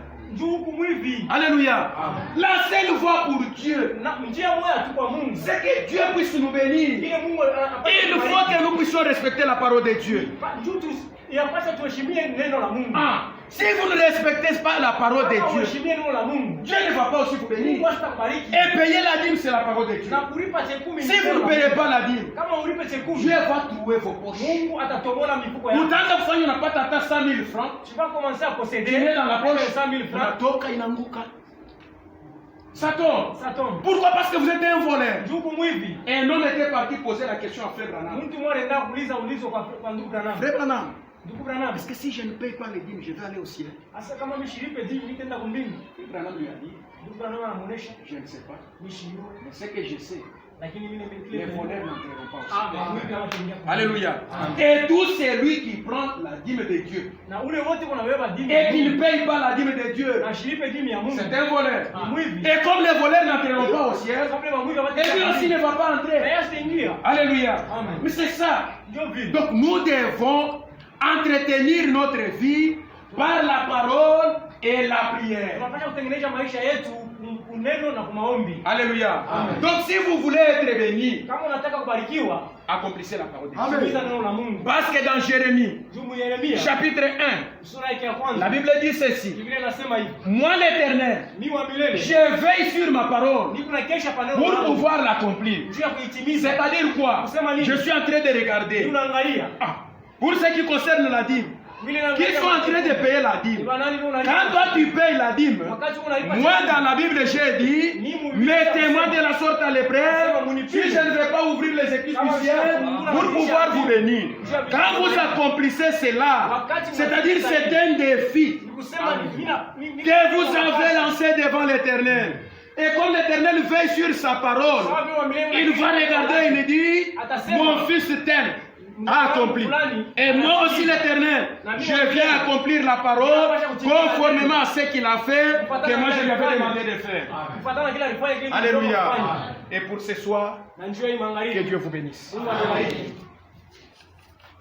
S1: Alléluia. La seule voie pour Dieu, c'est que Dieu puisse nous bénir. Il faut que nous puissions respecter la parole de Dieu. Si vous ne respectez pas la parole de Dieu, Dieu ne va pas aussi vous bénir. Et payer la dîme, c'est la parole de Dieu. Si vous ne payez pas la dîme, Dieu va trouver vos poches. Vous n'a pas 100 000 francs.
S2: Tu vas commencer à posséder.
S1: Tu mets dans la poche
S2: 100 000 francs.
S1: Ça tombe. Pourquoi? Parce que vous êtes un voleur. Et un homme était parti poser la question à Frère Branham. Frère Branham, est-ce que si je ne paye pas les dîmes, je vais aller au ciel? Frère Branham lui a dit, je ne sais pas. Mais ce que je sais, les voleurs n'entreront pas au ciel. Alléluia. Et tout celui qui prend la dîme de Dieu et qui ne paye pas la dîme de Dieu, c'est un voleur. Et comme les voleurs n'entreront pas au ciel, et lui aussi ne va pas entrer. Alléluia. Mais c'est ça. Donc nous devons entretenir notre vie par la parole et la prière. Alléluia.
S2: Amen.
S1: Donc si vous voulez être béni, accomplissez la parole de Dieu. Parce que dans Jérémie, chapitre 1, la Bible dit ceci. Moi l'Éternel, je veille sur ma parole pour pouvoir l'accomplir. C'est-à-dire quoi? Je suis en train de regarder. Pour ce qui concerne la dîme, qu'ils sont en train de payer la dîme. Quand toi tu payes la dîme, moi dans la Bible j'ai dit, mettez-moi de la sorte à l'épreuve, si je ne vais pas ouvrir les écluses du ciel pour pouvoir vous bénir. Quand vous accomplissez cela, c'est-à-dire c'est un défi que vous avez lancé devant l'Éternel. Et comme l'Éternel veille sur sa parole, il va regarder et il dit, mon fils tel a accompli. Et moi aussi l'Éternel, je viens accomplir la parole conformément à ce qu'il a fait, que moi je lui avais demandé de faire. Alléluia. Et pour ce soir, que Dieu vous bénisse.